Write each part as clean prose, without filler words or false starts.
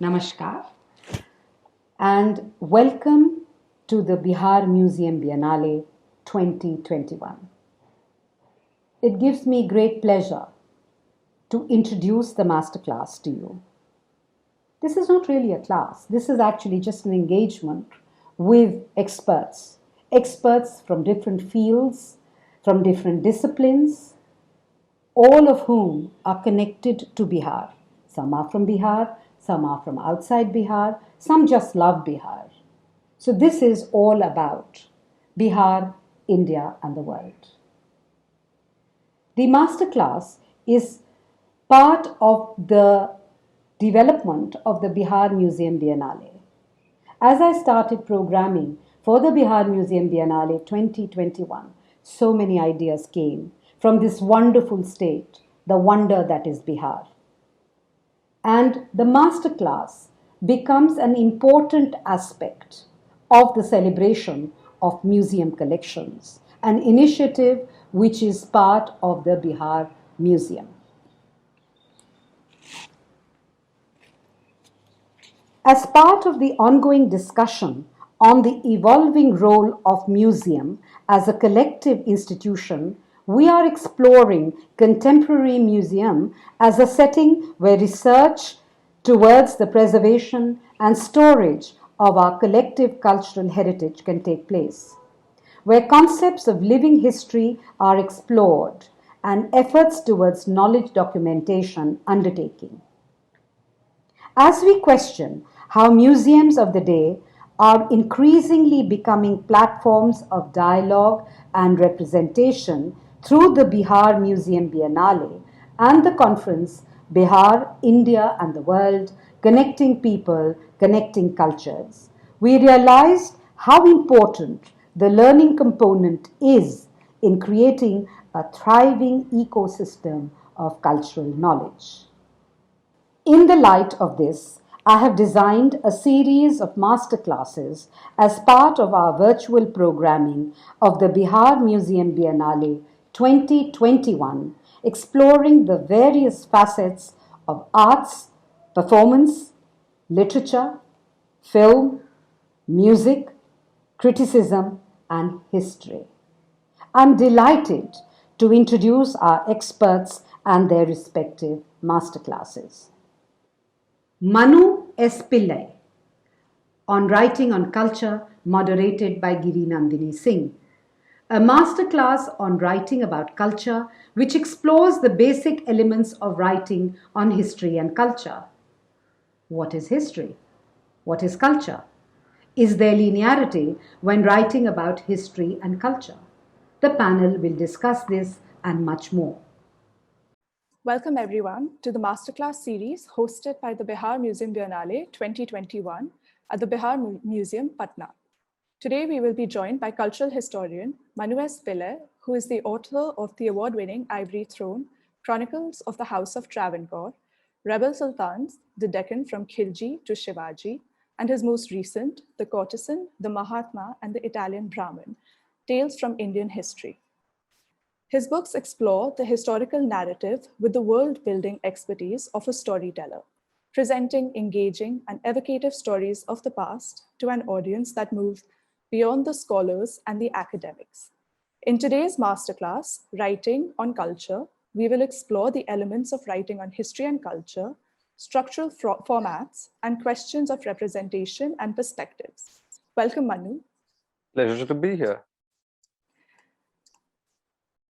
Namaskar and welcome to the Bihar Museum Biennale 2021. It gives me great pleasure to introduce the masterclass to you. This is not really a class, this is actually just an engagement with experts from different fields, from different disciplines, all of whom are connected to Bihar. Some are from Bihar, some are from outside Bihar, some just love Bihar. So this is all about Bihar, India and the world. The masterclass is part of the development of the Bihar Museum Biennale. As I started programming for the Bihar Museum Biennale 2021, so many ideas came from this wonderful state, the wonder that is Bihar. And the masterclass becomes an important aspect of the celebration of museum collections, an initiative which is part of the Bihar Museum. As part of the ongoing discussion on the evolving role of museum as a collective institution, we are exploring contemporary museum as a setting where research towards the preservation and storage of our collective cultural heritage can take place, where concepts of living history are explored and efforts towards knowledge documentation undertaken. As we question how museums of the day are increasingly becoming platforms of dialogue and representation through the Bihar Museum Biennale and the conference Bihar, India and the World, Connecting People, Connecting Cultures, we realized how important the learning component is in creating a thriving ecosystem of cultural knowledge. In the light of this, I have designed a series of masterclasses as part of our virtual programming of the Bihar Museum Biennale 2021, exploring the various facets of arts, performance, literature, film, music, criticism, and history. I'm delighted to introduce our experts and their respective masterclasses. Manu S. Pillai on Writing on Culture, moderated by Giri Nandini Singh. A masterclass on writing about culture which explores the basic elements of writing on history and culture. What is history? What is culture? Is there linearity when writing about history and culture? The panel will discuss this and much more. Welcome everyone to the masterclass series hosted by the Bihar Museum Biennale 2021 at the Bihar Museum, Patna. Today we will be joined by cultural historian Manu S. Pillai, who is the author of the award-winning Ivory Throne, Chronicles of the House of Travancore, Rebel Sultans, The Deccan from Khilji to Shivaji, and his most recent, The Courtesan, The Mahatma, and The Italian Brahmin, Tales from Indian History. His books explore the historical narrative with the world-building expertise of a storyteller, presenting engaging and evocative stories of the past to an audience that moves beyond the scholars and the academics. In today's masterclass, Writing on Culture, we will explore the elements of writing on history and culture, structural formats, and questions of representation and perspectives. Welcome, Manu. Pleasure to be here.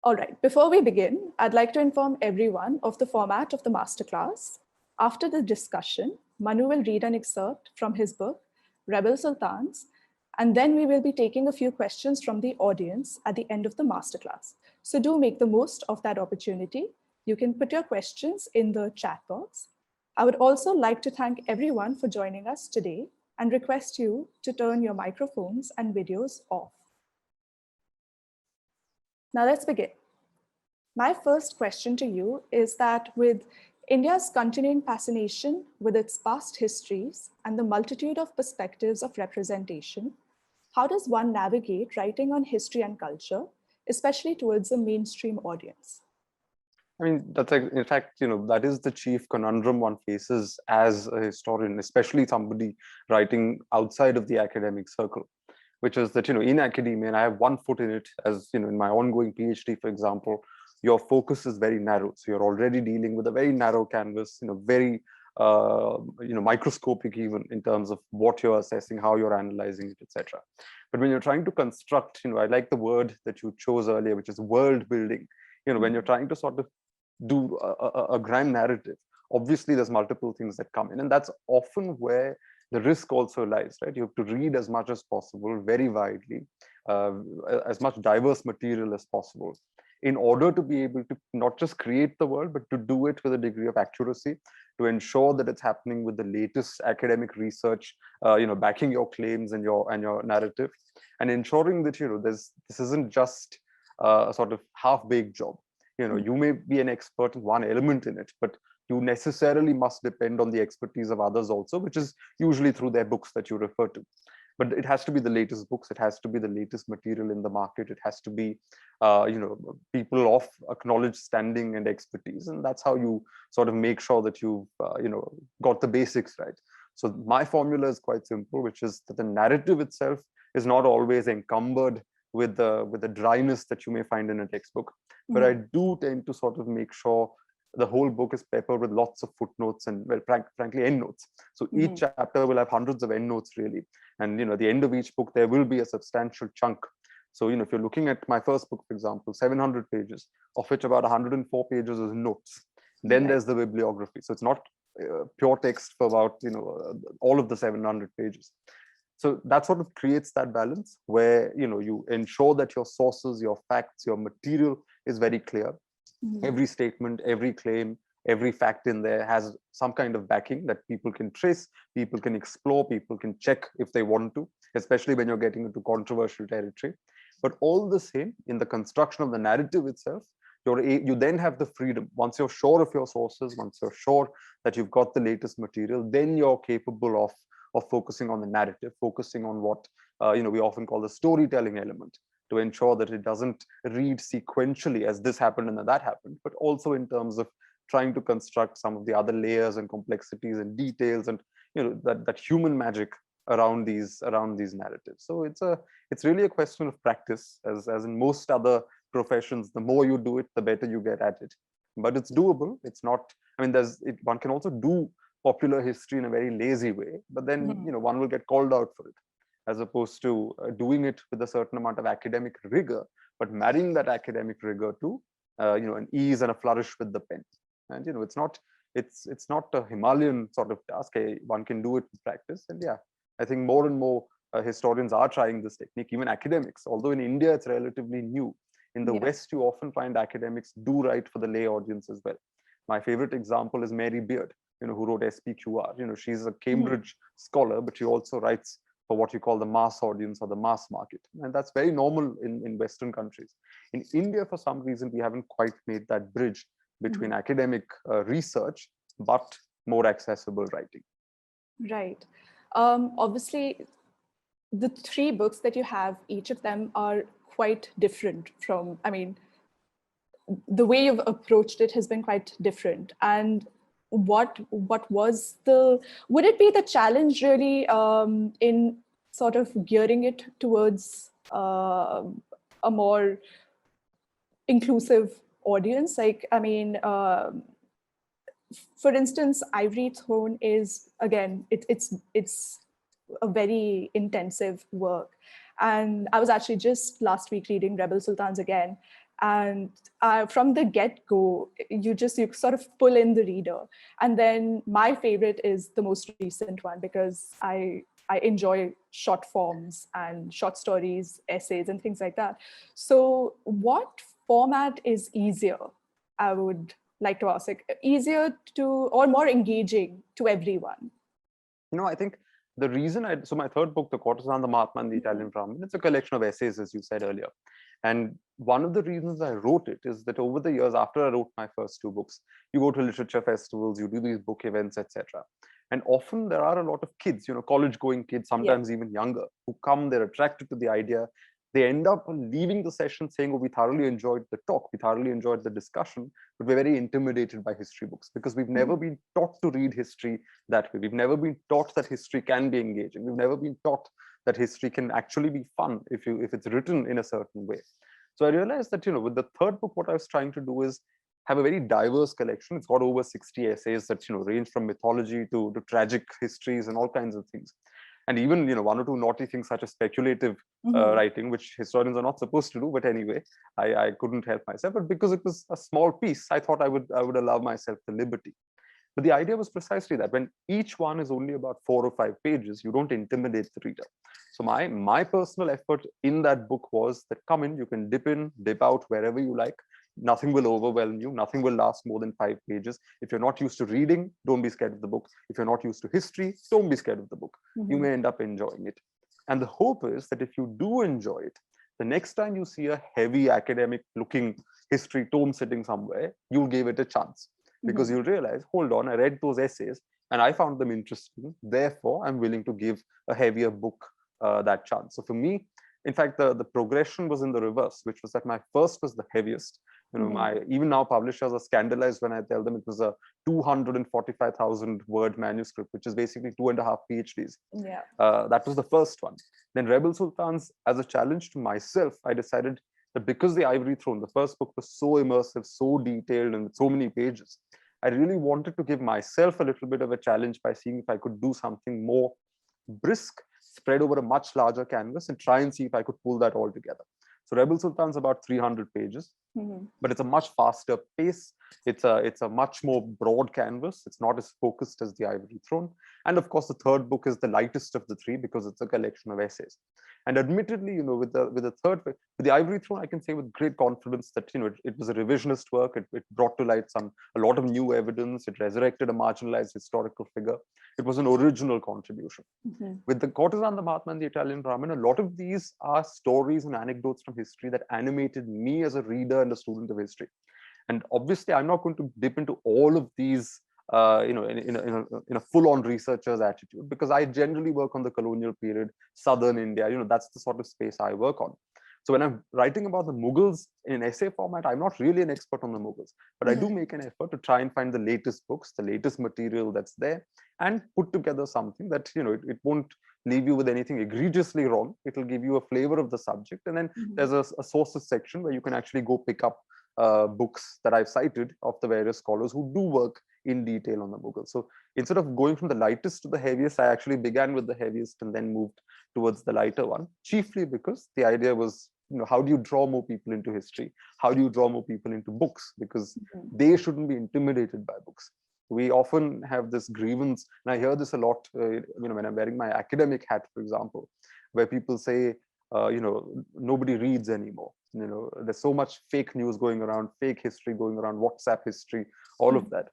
All right, before we begin, I'd like to inform everyone of the format of the masterclass. After the discussion, Manu will read an excerpt from his book, Rebel Sultans, and then we will be taking a few questions from the audience at the end of the masterclass. So do make the most of that opportunity. You can put your questions in the chat box. I would also like to thank everyone for joining us today and request you to turn your microphones and videos off. Now let's begin. My first question to you is that with India's continuing fascination with its past histories and the multitude of perspectives of representation, how does one navigate writing on history and culture, especially towards a mainstream audience? I mean, that's like, in fact, that is the chief conundrum one faces as a historian, especially somebody writing outside of the academic circle, which is that, in academia, and I have one foot in it, as, in my ongoing PhD, for example, your focus is very narrow. So you're already dealing with a very narrow canvas, very, microscopic even in terms of what you're assessing, how you're analyzing it, etc. But when you're trying to construct, I like the word that you chose earlier, which is world building. When you're trying to sort of do a grand narrative, obviously there's multiple things that come in, and that's often where the risk also lies, right? You have to read as much as possible, very widely, uh, as much diverse material as possible, in order to be able to not just create the world, but to do it with a degree of accuracy, to ensure that it's happening with the latest academic research, backing your claims and your narrative, and ensuring that this isn't just a sort of half-baked job. You may be an expert in one element in it, but you necessarily must depend on the expertise of others also, which is usually through their books that you refer to. But it has to be the latest books, it has to be the latest material in the market, it has to be people of acknowledged standing and expertise, and that's how you sort of make sure that you've got the basics right. So my formula is quite simple, which is that the narrative itself is not always encumbered with the dryness that you may find in a textbook, but I do tend to sort of make sure the whole book is peppered with lots of footnotes and, well, frankly, endnotes. So each chapter will have hundreds of endnotes, really. And at the end of each book, there will be a substantial chunk. So if you're looking at my first book, for example, 700 pages, of which about 104 pages is notes. Then there's the bibliography. So it's not pure text for about all of the 700 pages. So that sort of creates that balance where you ensure that your sources, your facts, your material is very clear. Every statement, every claim, every fact in there has some kind of backing that people can trace, people can explore, people can check if they want to, especially when you're getting into controversial territory. But all the same, in the construction of the narrative itself, you then have the freedom. Once you're sure of your sources, once you're sure that you've got the latest material, then you're capable of focusing on the narrative, focusing on what we often call the storytelling element, to ensure that it doesn't read sequentially as this happened and then that happened, but also in terms of trying to construct some of the other layers and complexities and details and that human magic around these narratives. So it's really a question of practice, as in most other professions. The more you do it, the better you get at it. But it's doable. It's not. I mean, one can also do popular history in a very lazy way, but then one will get called out for it, as opposed to doing it with a certain amount of academic rigor, but marrying that academic rigor to an ease and a flourish with the pen. And it's not a Himalayan sort of task. One can do it with practice. And yeah, I think more and more historians are trying this technique, even academics. Although in India it's relatively new. In the West, you often find academics do write for the lay audience as well. My favorite example is Mary Beard, who wrote SPQR. She's a Cambridge scholar, but she also writes for what you call the mass audience or the mass market. And that's very normal in Western countries. In India, for some reason, we haven't quite made that bridge between academic research, but more accessible writing. Right. Obviously, the three books that you have, each of them are quite different from, I mean, the way you've approached it has been quite different. And would it be the challenge really in sort of gearing it towards a more inclusive audience? Like, I mean, for instance, Ivory Throne is, again, it's a very intensive work. And I was actually just last week reading Rebel Sultans again. And from the get-go, you sort of pull in the reader. And then my favorite is the most recent one, because I enjoy short forms and short stories, essays, and things like that. So what format is easier? I would like to ask, like, easier to, or more engaging to everyone? I think the reason so my third book, The Courtesan, the Mahatma, and the Italian Brahmin, it's a collection of essays, as you said earlier. And one of the reasons I wrote it is that over the years, after I wrote my first two books, you go to literature festivals, you do these book events, etc. And often there are a lot of kids, college-going kids, sometimes even younger, who come, they're attracted to the idea, they end up leaving the session saying, oh, we thoroughly enjoyed the talk, we thoroughly enjoyed the discussion, but we're very intimidated by history books because we've never been taught to read history that way. We've never been taught that history can be engaging. We've never been taught that history can actually be fun if it's written in a certain way. So I realized that, with the third book, what I was trying to do is have a very diverse collection. It's got over 60 essays that, range from mythology to tragic histories and all kinds of things. And even, one or two naughty things such as speculative writing, which historians are not supposed to do. But anyway, I couldn't help myself. But because it was a small piece, I thought I would allow myself the liberty. But the idea was precisely that when each one is only about 4 or 5 pages, you don't intimidate the reader. So my personal effort in that book was that come in, you can dip in, dip out wherever you like. Nothing will overwhelm you. Nothing will last more than 5 pages. If you're not used to reading, don't be scared of the book. If you're not used to history, don't be scared of the book. You may end up enjoying it. And the hope is that if you do enjoy it, the next time you see a heavy academic looking history tome sitting somewhere, you'll give it a chance. Because you'll realize, hold on, I read those essays and I found them interesting. Therefore, I'm willing to give a heavier book that chance. So for me, in fact, the progression was in the reverse, which was that my first was the heaviest. My even now publishers are scandalized when I tell them it was a 245,000 word manuscript, which is basically 2.5 PhDs. Yeah. That was the first one. Then Rebel Sultans, as a challenge to myself, I decided that because The Ivory Throne, the first book, was so immersive, so detailed, and with so many pages, I really wanted to give myself a little bit of a challenge by seeing if I could do something more brisk, spread over a much larger canvas, and try and see if I could pull that all together. So Rebel Sultan's about 300 pages, but it's a much faster pace. It's a much more broad canvas. It's not as focused as The Ivory Throne. And of course, the third book is the lightest of the three because it's a collection of essays. And admittedly, with the Ivory Throne, I can say with great confidence that it was a revisionist work. It brought to light a lot of new evidence. It resurrected a marginalized historical figure. It was an original contribution. With the Courtesan, the Mahatma, and the Italian Brahmin, a lot of these are stories and anecdotes from history that animated me as a reader and a student of history. And obviously, I'm not going to dip into all of these in a full-on researcher's attitude, because I generally work on the colonial period, southern India. That's the sort of space I work on. So when I'm writing about the Mughals in essay format, I'm not really an expert on the Mughals, but I do make an effort to try and find the latest books, the latest material that's there, and put together something that it won't leave you with anything egregiously wrong. It will give you a flavor of the subject, and then there's a sources section where you can actually go pick up books that I've cited of the various scholars who do work in detail on the Mughals. So instead of going from the lightest to the heaviest, I actually began with the heaviest and then moved towards the lighter one, chiefly because the idea was, how do you draw more people into history? How do you draw more people into books? Because they shouldn't be intimidated by books. We often have this grievance, and I hear this a lot, when I'm wearing my academic hat, for example, where people say, nobody reads anymore. There's so much fake news going around, fake history going around, WhatsApp history, all of that.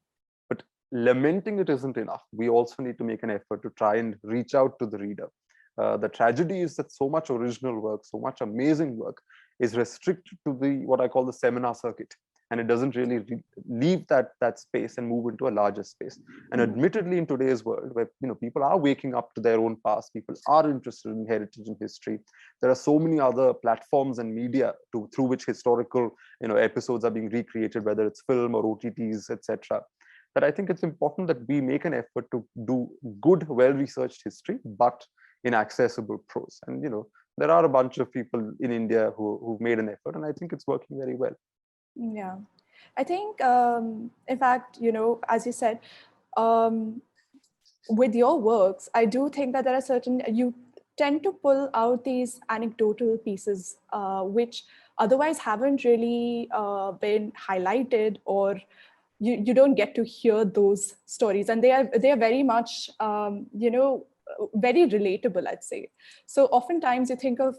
But lamenting it isn't enough. We also need to make an effort to try and reach out to the reader. The tragedy is that so much original work, so much amazing work is restricted to what I call the seminar circuit. And it doesn't really leave that space and move into a larger space. And admittedly, in today's world, where people are waking up to their own past, people are interested in heritage and history, there are so many other platforms and media through which historical episodes are being recreated, whether it's film or OTTs, etc., that I think it's important that we make an effort to do good, well-researched history, but in accessible prose. And there are a bunch of people in India who've made an effort, and I think it's working very well. Yeah, I think, in fact, as you said, with your works, I do think that there are you tend to pull out these anecdotal pieces, which otherwise haven't really been highlighted, or you don't get to hear those stories. And they are very much, very relatable, I'd say. So oftentimes you think of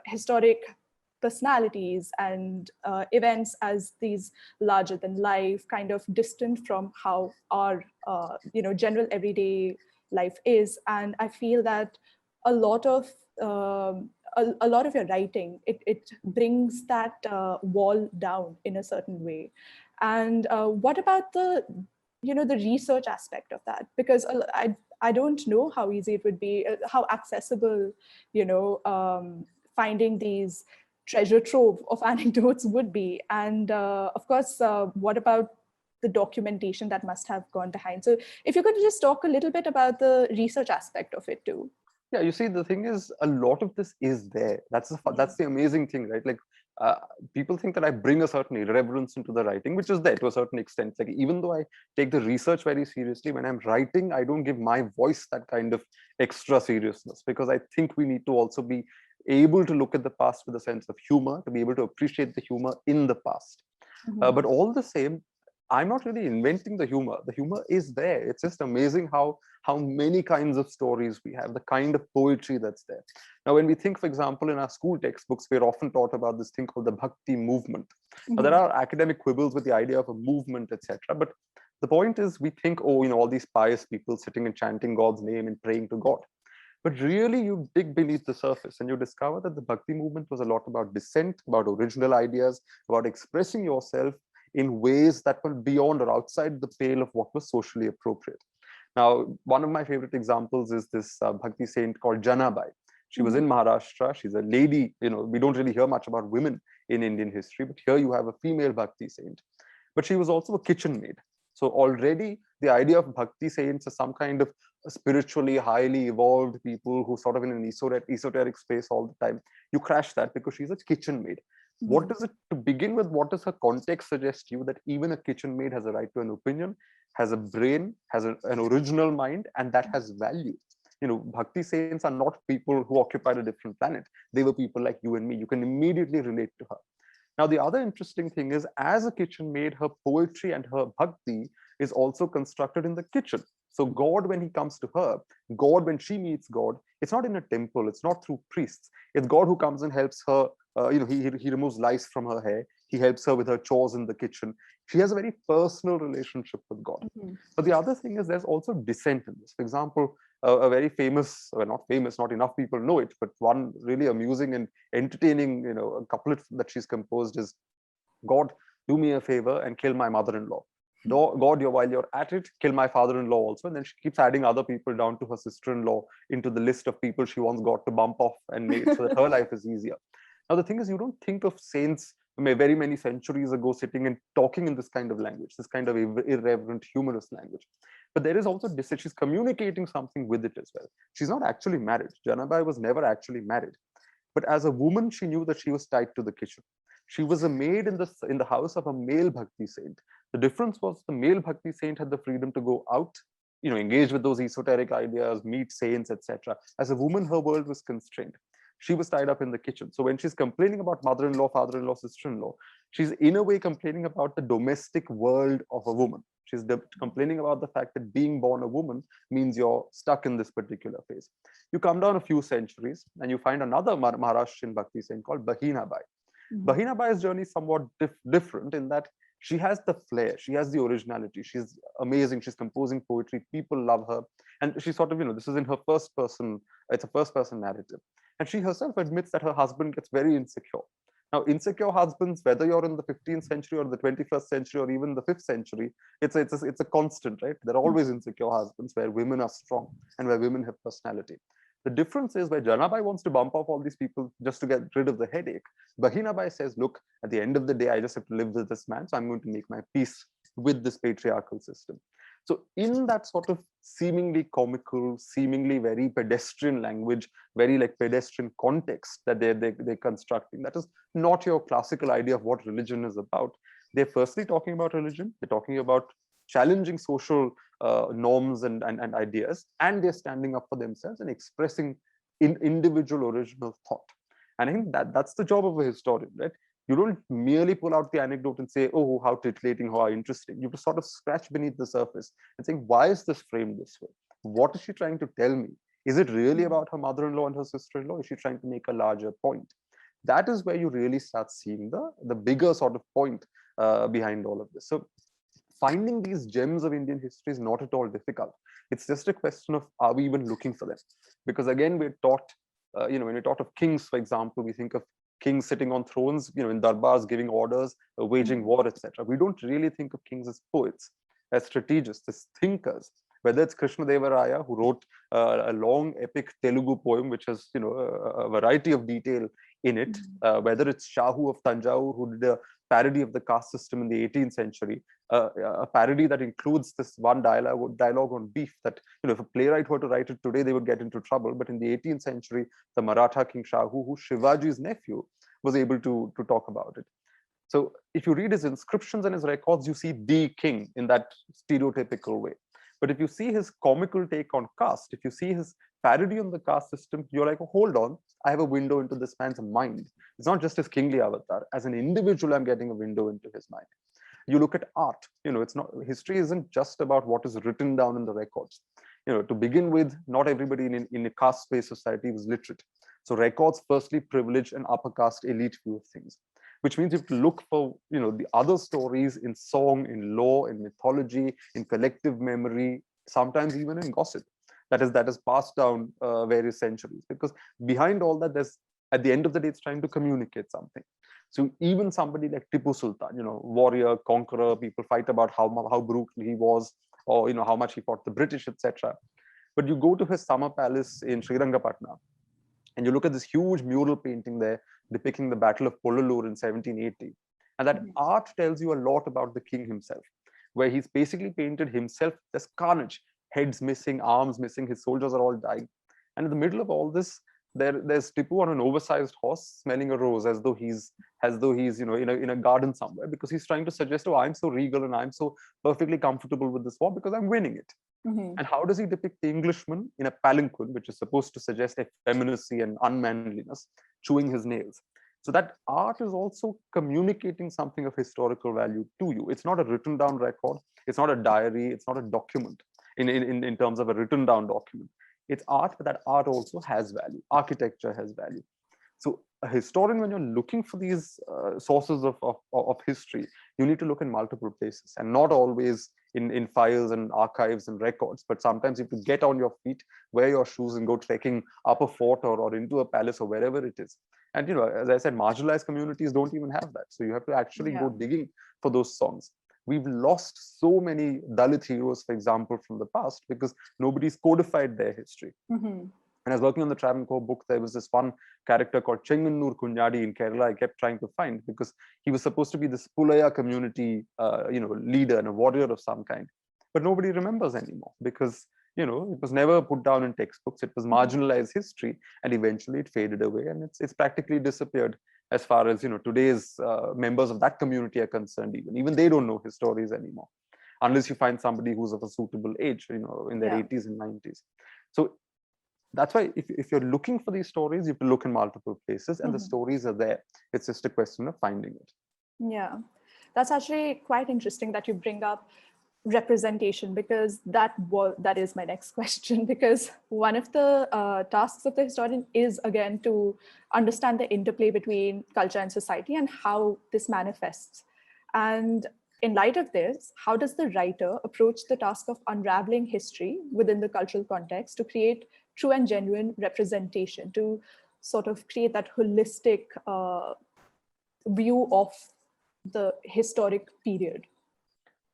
historic personalities and events as these larger than life, kind of distant from how our general everyday life is. And I feel that a lot of your writing, it brings that wall down in a certain way. And what about the research aspect of that? Because I don't know how easy it would be, how accessible finding these treasure trove of anecdotes would be. And of course, what about the documentation that must have gone behind? So if you could just talk a little bit about the research aspect of it too. Yeah, you see, the thing is, a lot of this is there. That's the amazing thing, right? Like, uh, people think that I bring a certain irreverence into the writing, which is there to a certain extent. Like, even though I take the research very seriously, when I'm writing, I don't give my voice that kind of extra seriousness, because I think we need to also be able to look at the past with a sense of humor, to be able to appreciate the humor in the past. But all the same, I'm not really inventing the humor. The humor is there. It's just amazing how many kinds of stories we have, the kind of poetry that's there. Now, when we think, for example, in our school textbooks, we're often taught about this thing called the Bhakti movement. Now, there are academic quibbles with the idea of a movement, etc. But the point is, we think, oh, all these pious people sitting and chanting God's name and praying to God. But really, you dig beneath the surface and you discover that the Bhakti movement was a lot about dissent, about original ideas, about expressing yourself in ways that were beyond or outside the pale of what was socially appropriate. Now, one of my favorite examples is this Bhakti saint called Janabai. She was in Maharashtra. She's a lady. We don't really hear much about women in Indian history, but here you have a female Bhakti saint. But she was also a kitchen maid. So already the idea of Bhakti saints as some kind of spiritually highly evolved people who sort of in an esoteric space all the time, you crash that because she's a kitchen maid. What does it, to begin with, what does her context suggest to you? That even a kitchen maid has a right to an opinion, has a brain, has an original mind, and that has value. Bhakti saints are not people who occupied a different planet. They were people like you and me. You can immediately relate to her. Now, the other interesting thing is, as a kitchen maid, her poetry and her bhakti is also constructed in the kitchen. So God, when he comes to her, God, when she meets God, it's not in a temple, it's not through priests. It's God who comes and helps her. He removes lice from her hair. He helps her with her chores in the kitchen. She has a very personal relationship with God. But the other thing is, there's also dissent in this. For example, a very famous, well, not famous, not enough people know it, but one really amusing and entertaining, a couplet that she's composed is, God, do me a favor and kill my mother-in-law. God, while you're at it, kill my father-in-law also. And then she keeps adding other people down to her sister-in-law into the list of people she wants God to bump off and make so that her life is easier. Now, the thing is, you don't think of saints very many centuries ago sitting and talking in this kind of language, this kind of irreverent, humorous language. But there is also dissent. She's communicating something with it as well. She's not actually married. Janabai was never actually married. But as a woman, she knew that she was tied to the kitchen. She was a maid in the house of a male Bhakti saint. The difference was the male Bhakti saint had the freedom to go out, engage with those esoteric ideas, meet saints, etc. As a woman, her world was constrained. She was tied up in the kitchen. So when she's complaining about mother-in-law, father-in-law, sister-in-law, she's in a way complaining about the domestic world of a woman. She's complaining about the fact that being born a woman means you're stuck in this particular phase. You come down a few centuries and you find another Maharashtrian Bhakti saint called Bahinabai. Bahinabai's journey is somewhat different in that she has the flair, she has the originality, she's amazing, she's composing poetry, people love her. And she sort of, this is in her first person, it's a first person narrative. And she herself admits that her husband gets very insecure. Now, insecure husbands, whether you're in the 15th century or the 21st century or even the 5th century, it's a constant, right? There are always insecure husbands where women are strong and where women have personality. The difference is where Janabai wants to bump off all these people just to get rid of the headache. Bahinabai says, look, at the end of the day, I just have to live with this man, so I'm going to make my peace with this patriarchal system. So in that sort of seemingly comical, seemingly very pedestrian language, very like pedestrian context that they're constructing, that is not your classical idea of what religion is about. They're firstly talking about religion, they're talking about challenging social norms and ideas, and they're standing up for themselves and expressing individual original thought. And I think that's the job of a historian, right? You don't merely pull out the anecdote and say, oh, how titillating, how interesting. You have to sort of scratch beneath the surface and think, why is this framed this way? What is she trying to tell me? Is it really about her mother-in-law and her sister-in-law? Is she trying to make a larger point? That is where you really start seeing the bigger sort of point behind all of this. So finding these gems of Indian history is not at all difficult. It's just a question of, are we even looking for them? Because again, we're taught, when we're taught of kings, for example, we think of kings sitting on thrones, in darbars, giving orders, waging war, etc. We don't really think of kings as poets, as strategists, as thinkers. Whether it's Krishnadeva Raya, who wrote a long epic Telugu poem, which has a variety of detail in it, whether it's Shahu of Tanjore, who did a parody of the caste system in the 18th century, a parody that includes this one dialogue on beef that, if a playwright were to write it today, they would get into trouble. But in the 18th century, the Maratha king Shahu, who Shivaji's nephew, was able to talk about it. So if you read his inscriptions and his records, you see the king in that stereotypical way. But if you see his comical take on caste, if you see his parody on the caste system, you're like, oh, hold on, I have a window into this man's mind. It's not just his kingly avatar. As an individual, I'm getting a window into his mind. You look at art, it's not, history isn't just about what is written down in the records. To begin with, not everybody in a caste-based society was literate. So records firstly privilege an upper caste elite view of things, which means you have to look for, the other stories in song, in lore, in mythology, in collective memory, sometimes even in gossip that is passed down various centuries. Because behind all that, there's, at the end of the day, it's trying to communicate something. So even somebody like Tipu Sultan, warrior, conqueror, people fight about how brutal he was, or how much he fought the British, etc. But you go to his summer palace in Srirangapatna, and you look at this huge mural painting there depicting the Battle of Pollalur in 1780. And that art tells you a lot about the king himself, where he's basically painted himself as carnage, heads missing, arms missing, his soldiers are all dying. And in the middle of all this, there's Tipu on an oversized horse smelling a rose as though he's in a garden somewhere, because he's trying to suggest, oh, I'm so regal and I'm so perfectly comfortable with this war because I'm winning it. And how does he depict the Englishman in a palanquin, which is supposed to suggest effeminacy and unmanliness, chewing his nails? So that art is also communicating something of historical value to you. It's not a written down record. It's not a diary. It's not a document in terms of a written down document. It's art, but that art also has value. Architecture has value. So a historian, when you're looking for these sources of history, you need to look in multiple places, and not always in files and archives and records, but sometimes you have to get on your feet, wear your shoes, and go trekking up a fort or into a palace or wherever it is. And as I said, marginalized communities don't even have that. So you have to actually go digging for those songs. We've lost so many Dalit heroes, for example, from the past, because nobody's codified their history. When I was working on the Travancore book, there was this one character called Chengannur Kunyadi in Kerala I kept trying to find, because he was supposed to be this Pulaya community leader and a warrior of some kind. But nobody remembers anymore, because it was never put down in textbooks. It was marginalized history, and eventually it faded away, and it's practically disappeared as far as today's members of that community are concerned. Even they don't know his stories anymore, unless you find somebody who's of a suitable age, in their 80s and 90s. So that's why if you're looking for these stories, you have to look in multiple places, and the stories are there. It's just a question of finding it. Yeah, that's actually quite interesting that you bring up representation, because that is my next question. Because one of the tasks of the historian is, again, to understand the interplay between culture and society and how this manifests. And in light of this, how does the writer approach the task of unraveling history within the cultural context to create true and genuine representation, to sort of create that holistic view of the historic period?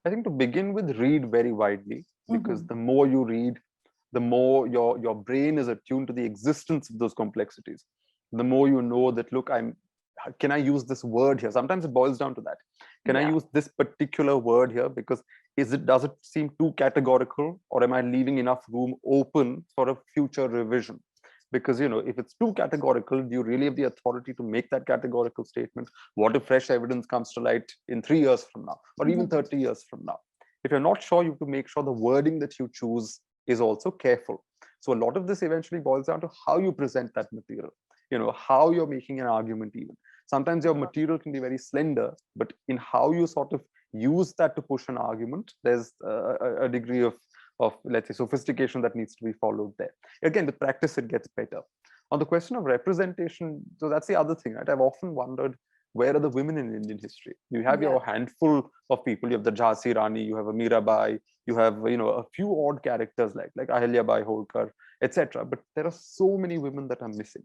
I think to begin with, read very widely, because the more you read, the more your brain is attuned to the existence of those complexities. The more you know that, look, can I use this word here? Sometimes it boils down to that. Can I use this particular word here? Because does it seem too categorical, or am I leaving enough room open for a future revision? Because if it's too categorical, do you really have the authority to make that categorical statement? What if fresh evidence comes to light in 3 years from now, or even 30 years from now? If you're not sure, you have to make sure the wording that you choose is also careful. So a lot of this eventually boils down to how you present that material, how you're making an argument. Even sometimes your material can be very slender, but in how you sort of use that to push an argument, there's a degree of let's say sophistication that needs to be followed there. Again, with practice it gets better. On the question of representation, so that's the other thing, right? I've often wondered, where are the women in Indian history? You have your handful of people. You have the Jhansi Rani, you have a Mirabai, you have a few odd characters like Ahilya Bai Holkar, etc. But there are so many women that are missing.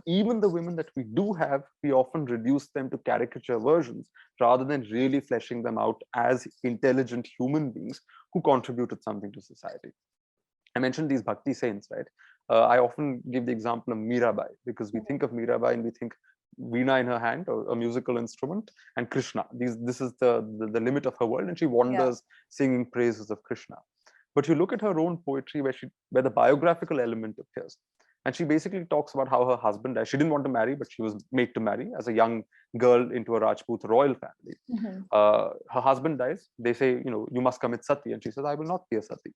Even the women that we do have, we often reduce them to caricature versions rather than really fleshing them out as intelligent human beings who contributed something to society. I mentioned these bhakti saints, right? I often give the example of Mirabai, because we think of Mirabai and we think Veena in her hand, or a musical instrument, and Krishna. This is the limit of her world, and she wanders singing praises of Krishna. But you look at her own poetry where the biographical element appears. And she basically talks about how her husband died. She didn't want to marry, but she was made to marry as a young girl into a Rajput royal family. Her husband dies. They say, you must commit sati. And she says, I will not be a sati.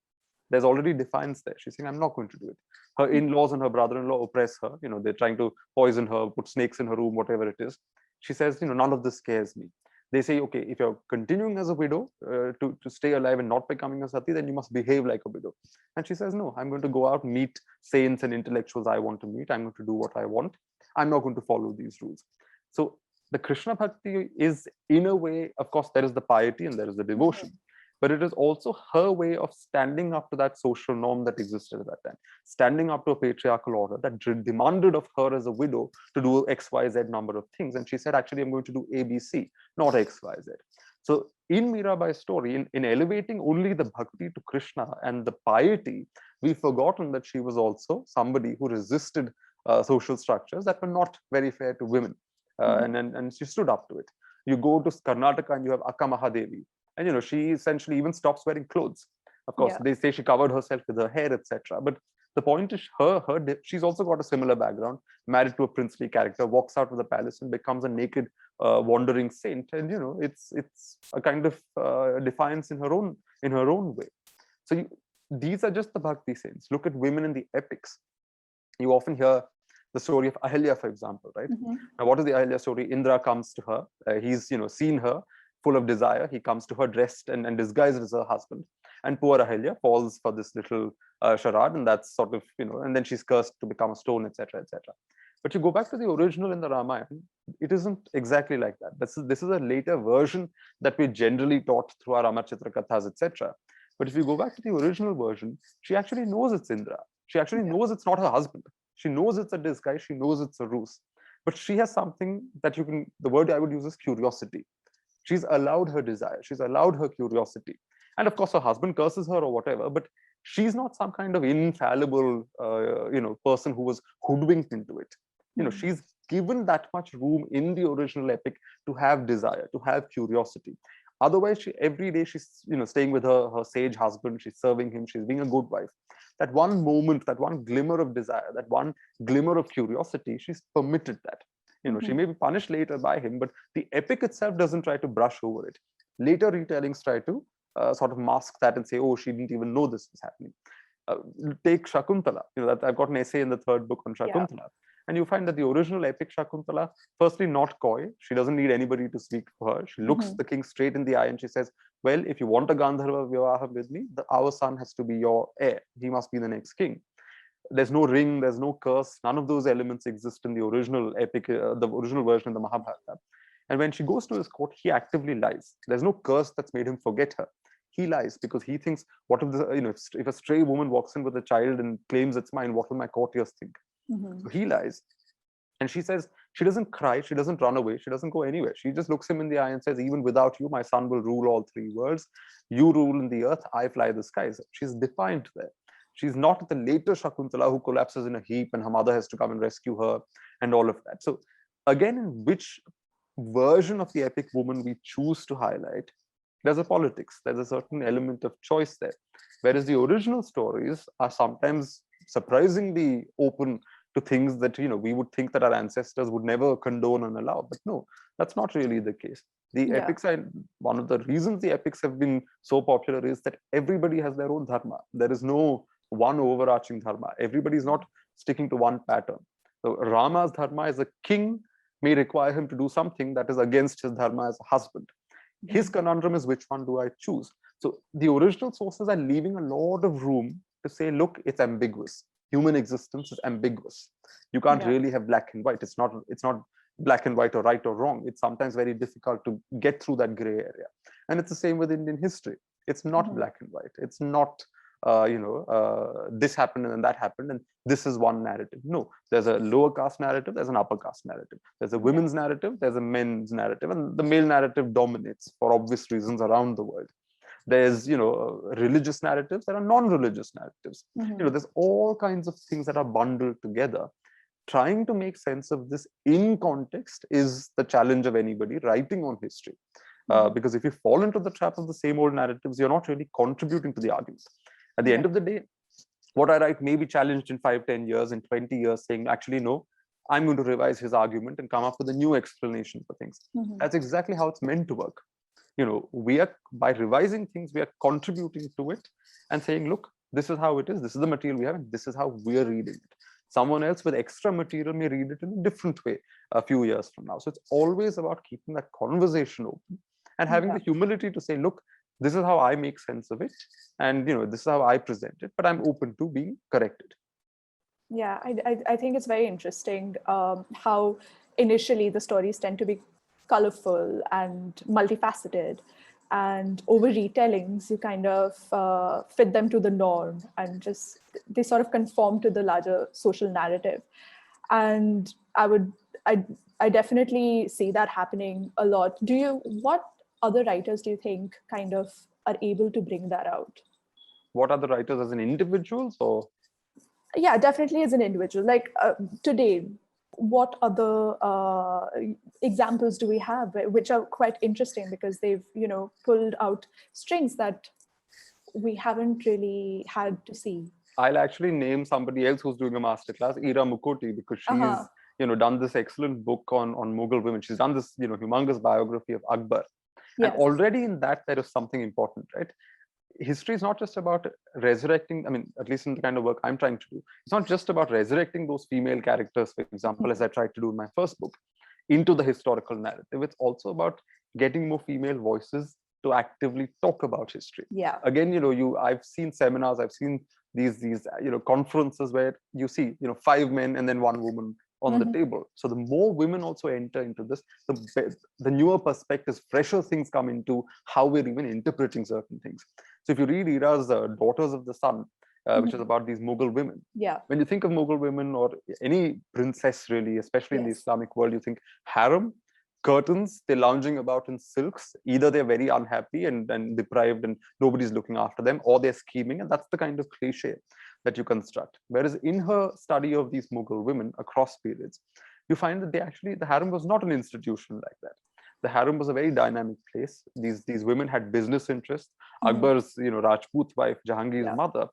There's already defiance there. She's saying, I'm not going to do it. Her in-laws and her brother-in-law oppress her. They're trying to poison her, put snakes in her room, whatever it is. She says, none of this scares me. They say, okay, if you're continuing as a widow to stay alive and not becoming a sati, then you must behave like a widow. And she says, no, I'm going to go out, meet saints and intellectuals I want to meet. I'm going to do what I want. I'm not going to follow these rules. So the Krishna Bhakti is, in a way, of course, there is the piety and there is the devotion. But it is also her way of standing up to that social norm that existed at that time, standing up to a patriarchal order that demanded of her as a widow to do X, Y, Z number of things. And she said, actually, I'm going to do A, B, C, not X, Y, Z. So in Mirabai's story, in elevating only the bhakti to Krishna and the piety, we've forgotten that she was also somebody who resisted social structures that were not very fair to women. And she stood up to it. You go to Karnataka and you have Akka Mahadevi. And she essentially even stops wearing clothes. Of course, they say she covered herself with her hair, etc. But the point is, she's also got a similar background, married to a princely character, walks out of the palace and becomes a naked, wandering saint. And it's a kind of defiance in her own way. So these are just the bhakti saints. Look at women in the epics. You often hear the story of Ahalya, for example, right? Now, what is the Ahalya story? Indra comes to her. He's seen her full of desire. He comes to her dressed and disguised as her husband. And poor Ahalya falls for this little charade, and that's sort of, and then she's cursed to become a stone, etc., etc. But you go back to the original in the Ramayana, it isn't exactly like that. This is a later version that we generally taught through our Amar Chitra Kathas, etc. But if you go back to the original version, she actually knows it's Indra. She actually knows it's not her husband. She knows it's a disguise. She knows it's a ruse. But she has something that the word I would use is curiosity. She's allowed her desire. She's allowed her curiosity. And of course, her husband curses her or whatever, but she's not some kind of infallible, person who was hoodwinked into it. She's given that much room in the original epic to have desire, to have curiosity. Otherwise, every day she's, staying with her sage husband, she's serving him, she's being a good wife. That one moment, that one glimmer of desire, that one glimmer of curiosity, she's permitted that. She may be punished later by him, but the epic itself doesn't try to brush over it. Later retellings try to sort of mask that and say, oh, she didn't even know this was happening. Take Shakuntala. That I've got an essay in the third book on Shakuntala. And you find that the original epic Shakuntala, firstly, not coy. She doesn't need anybody to speak for her. She looks the king straight in the eye and she says, well, if you want a Gandharva Vivaha with me, our son has to be your heir. He must be the next king. There's no ring, there's no curse. None of those elements exist in the original epic, the original version of the Mahabharata. And when she goes to his court, he actively lies. There's no curse that's made him forget her. He lies because he thinks, what if if a stray woman walks in with a child and claims it's mine, what will my courtiers think? So he lies. And she says, she doesn't cry, she doesn't run away, she doesn't go anywhere. She just looks him in the eye and says, even without you, my son will rule all three worlds. You rule in the earth, I fly the skies. She's defiant there. She's not the later Shakuntala who collapses in a heap and her mother has to come and rescue her and all of that. So again, in which version of the epic woman we choose to highlight, there's a politics, there's a certain element of choice there. Whereas the original stories are sometimes surprisingly open to things that we would think that our ancestors would never condone and allow. But no, that's not really the case. The epics are, one of the reasons the epics have been so popular is that everybody has their own dharma. There is no one overarching dharma. Everybody's not sticking to one pattern. So Rama's dharma as a king may require him to do something that is against his dharma as a husband. His conundrum is, which one do I choose? So the original sources are leaving a lot of room to say, look, it's ambiguous. Human existence is ambiguous. You can't really have black and white. It's not black and white or right or wrong. It's sometimes very difficult to get through that gray area. And it's the same with Indian history. It's not black and white. It's not this happened and then that happened and this is one narrative. No, there's a lower caste narrative, there's an upper caste narrative. There's a women's narrative, there's a men's narrative, and the male narrative dominates for obvious reasons around the world. There's, religious narratives, there are non-religious narratives. There's all kinds of things that are bundled together. Trying to make sense of this in context is the challenge of anybody writing on history. Because if you fall into the trap of the same old narratives, you're not really contributing to the argument. At the end of the day, what I write may be challenged in 5, 10 years, in 20 years, saying, actually, no, I'm going to revise his argument and come up with a new explanation for things. That's exactly how it's meant to work. We are, by revising things, we are contributing to it and saying, look, this is how it is. This is the material we have, and this is how we're reading it. Someone else with extra material may read it in a different way a few years from now. So it's always about keeping that conversation open and having the humility to say, look, this is how I make sense of it, and this is how I present it, but I'm open to being corrected. Yeah, I think it's very interesting how initially the stories tend to be colorful and multifaceted, and over retellings you kind of fit them to the norm, and just they sort of conform to the larger social narrative. And I definitely see that happening a lot. What other writers do you think kind of are able to bring that out? What other writers as an individuals, or? Yeah, definitely as an individual. Like today, what other examples do we have which are quite interesting, because they've pulled out strings that we haven't really had to see? I'll actually name somebody else who's doing a masterclass, Ira Mukoti, because she's done this excellent book on Mughal women. She's done this humongous biography of Akbar. Yes. And already in that there is something important, right? History is not just about resurrecting, at least in the kind of work I'm trying to do, it's not just about resurrecting those female characters, for example, as I tried to do in my first book, into the historical narrative. It's also about getting more female voices to actively talk about history. Yeah. Again, I've seen seminars, I've seen these conferences where you see 5 men and then 1 woman on the table. So the more women also enter into this, the newer perspectives, fresher things come into how we're even interpreting certain things. So if you read Ira's Daughters of the Sun, which is about these Mughal women, when you think of Mughal women or any princess really, especially in the Islamic world, you think harem, curtains, they're lounging about in silks. Either they're very unhappy and deprived and nobody's looking after them, or they're scheming, and that's the kind of cliche that you construct. Whereas in her study of these Mughal women across periods, you find that the harem was not an institution like that. The harem was a very dynamic place. These women had business interests. Akbar's Rajput wife, Jahangir's mother,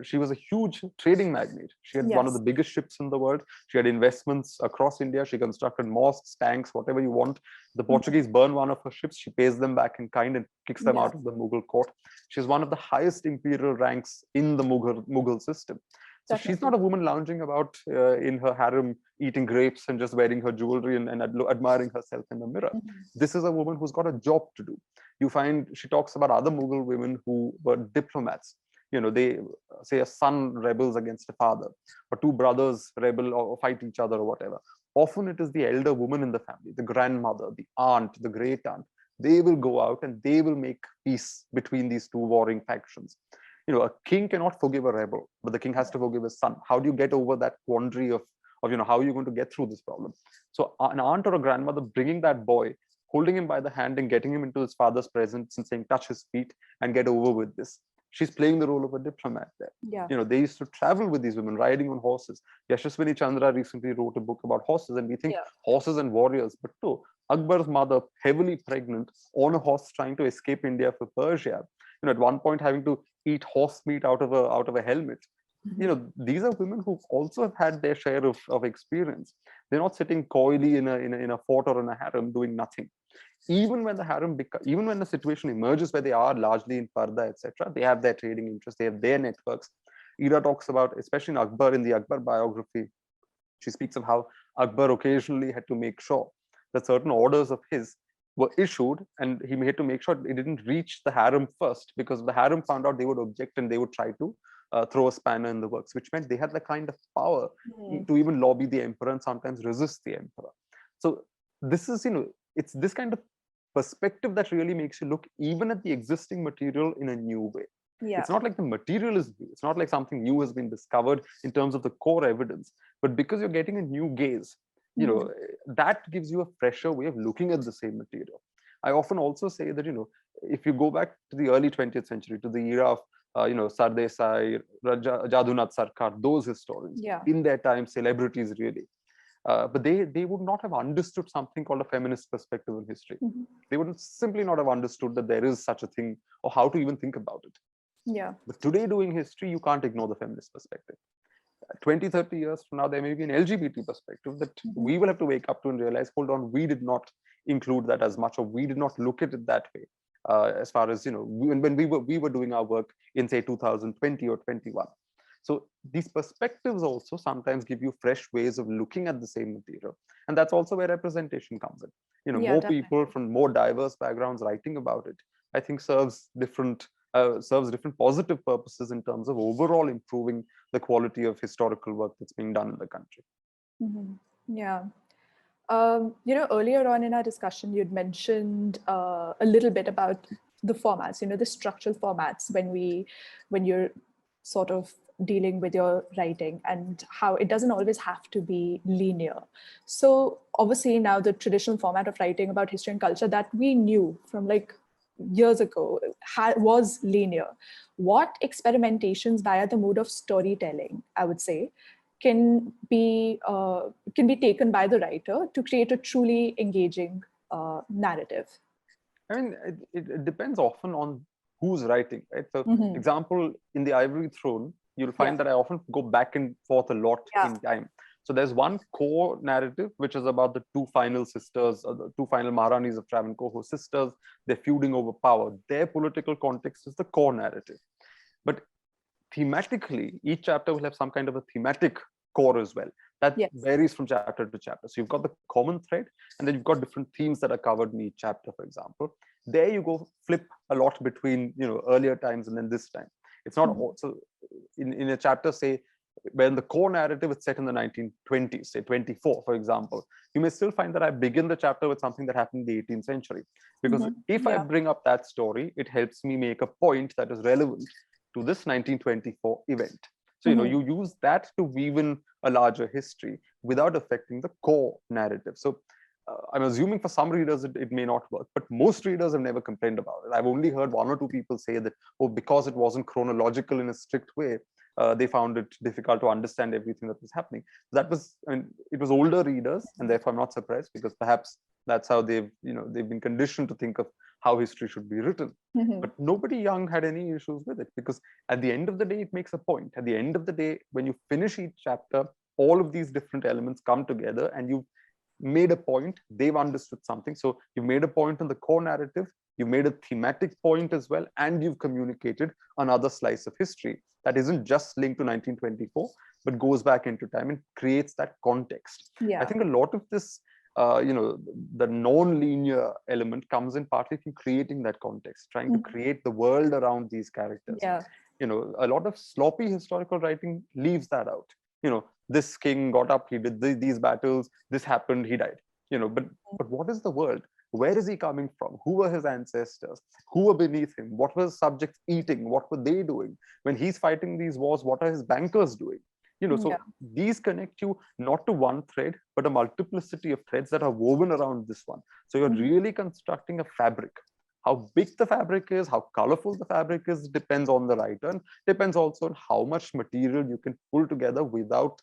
she was a huge trading magnate. She had one of the biggest ships in the world. She had investments across India. She constructed mosques, tanks, whatever you want. The Portuguese burn one of her ships. She pays them back in kind and kicks them out of the Mughal court. She's one of the highest imperial ranks in the Mughal system. So she's not a woman lounging about in her harem, eating grapes and just wearing her jewelry and admiring herself in the mirror. This is a woman who's got a job to do. You find she talks about other Mughal women who were diplomats. They say a son rebels against a father, or 2 brothers rebel or fight each other or whatever. Often it is the elder woman in the family, the grandmother, the aunt, the great aunt. They will go out and they will make peace between these 2 warring factions. A king cannot forgive a rebel, but the king has to forgive his son. How do you get over that quandary of how are you going to get through this problem? So an aunt or a grandmother bringing that boy, holding him by the hand and getting him into his father's presence and saying, touch his feet and get over with this. She's playing the role of a diplomat there. Yeah. They used to travel with these women, riding on horses. Yashaswini Chandra recently wrote a book about horses, and we think horses and warriors. But no, Akbar's mother, heavily pregnant, on a horse trying to escape India for Persia. At one point having to eat horse meat out of a helmet. These are women who also have had their share of experience. They're not sitting coyly in a fort or in a harem doing nothing. Even when the situation emerges where they are largely in Parda, etc., they have their trading interests, they have their networks. Ira talks about, especially in Akbar, in the Akbar biography, she speaks of how Akbar occasionally had to make sure that certain orders of his were issued, and he had to make sure it didn't reach the harem first, because if the harem found out, they would object and they would try to throw a spanner in the works, which meant they had the kind of power to even lobby the emperor and sometimes resist the emperor. So this is, it's this kind of perspective that really makes you look even at the existing material in a new way. It's not like the material is new. It's not like something new has been discovered in terms of the core evidence, but because you're getting a new gaze, that gives you a fresher way of looking at the same material. I often also say that, if you go back to the early 20th century, to the era of, Sardesai, Jadunath Sarkar, those historians, Yeah. in their time, celebrities really. But they would not have understood something called a feminist perspective in history. They would simply not have understood that there is such a thing, or how to even think about it. Yeah. But today, doing history, you can't ignore the feminist perspective. 20, 30 years from now, there may be an LGBT perspective that we will have to wake up to and realize, hold on, we did not include that as much, or we did not look at it that way. As far as, when we were doing our work in, say, 2020 or 21. So these perspectives also sometimes give you fresh ways of looking at the same material. And that's also where representation comes in. Yeah, more definitely. people from more diverse backgrounds writing about it, I think serves different positive purposes in terms of overall improving the quality of historical work that's being done in the country. Yeah. Earlier on in our discussion, you'd mentioned a little bit about the formats, the structural formats when you're sort of dealing with your writing, and how it doesn't always have to be linear. So obviously now the traditional format of writing about history and culture that we knew from like years ago was linear. What experimentations via the mode of storytelling, I would say, can be taken by the writer to create a truly engaging narrative? I mean, it depends often on who's writing, right? So, example, in The Ivory Throne, you'll find that I often go back and forth a lot in time. So there's one core narrative, which is about the two final sisters, the two final Maharanis of Travancore, sisters. They're feuding over power. Their political context is the core narrative. But thematically, each chapter will have some kind of a thematic core as well. That varies from chapter to chapter. So you've got the common thread, and then you've got different themes that are covered in each chapter, for example. There you go flip a lot between earlier times and then this time. It's not also in a chapter, say, when the core narrative is set in the 1920s, say 24, for example, you may still find that I begin the chapter with something that happened in the 18th century. Because if I bring up that story, it helps me make a point that is relevant to this 1924 event. So, you use that to weave in a larger history without affecting the core narrative. So I'm assuming for some readers, it may not work, but most readers have never complained about it. I've only heard one or two people say that, oh, because it wasn't chronological in a strict way, they found it difficult to understand everything that was happening. That was, it was older readers, and therefore I'm not surprised, because perhaps that's how they've been conditioned to think of how history should be written. But nobody young had any issues with it, because at the end of the day, it makes a point. At the end of the day, when you finish each chapter, all of these different elements come together, and you've made a point, they've understood something. So you've made a point in the core narrative, you've made a thematic point as well, and you've communicated another slice of history that isn't just linked to 1924, but goes back into time and creates that context. I think a lot of this, the non-linear element comes in partly from creating that context, trying to create the world around these characters. A lot of sloppy historical writing leaves that out. This king got up, he did these battles, this happened, he died. But what is the world? Where is he coming from? Who were his ancestors? Who were beneath him? What were his subjects eating? What were they doing? When he's fighting these wars, what are his bankers doing? So these connect you not to one thread, but a multiplicity of threads that are woven around this one. So you're really constructing a fabric. How big the fabric is, how colorful the fabric is, depends on the writer, and depends also on how much material you can pull together without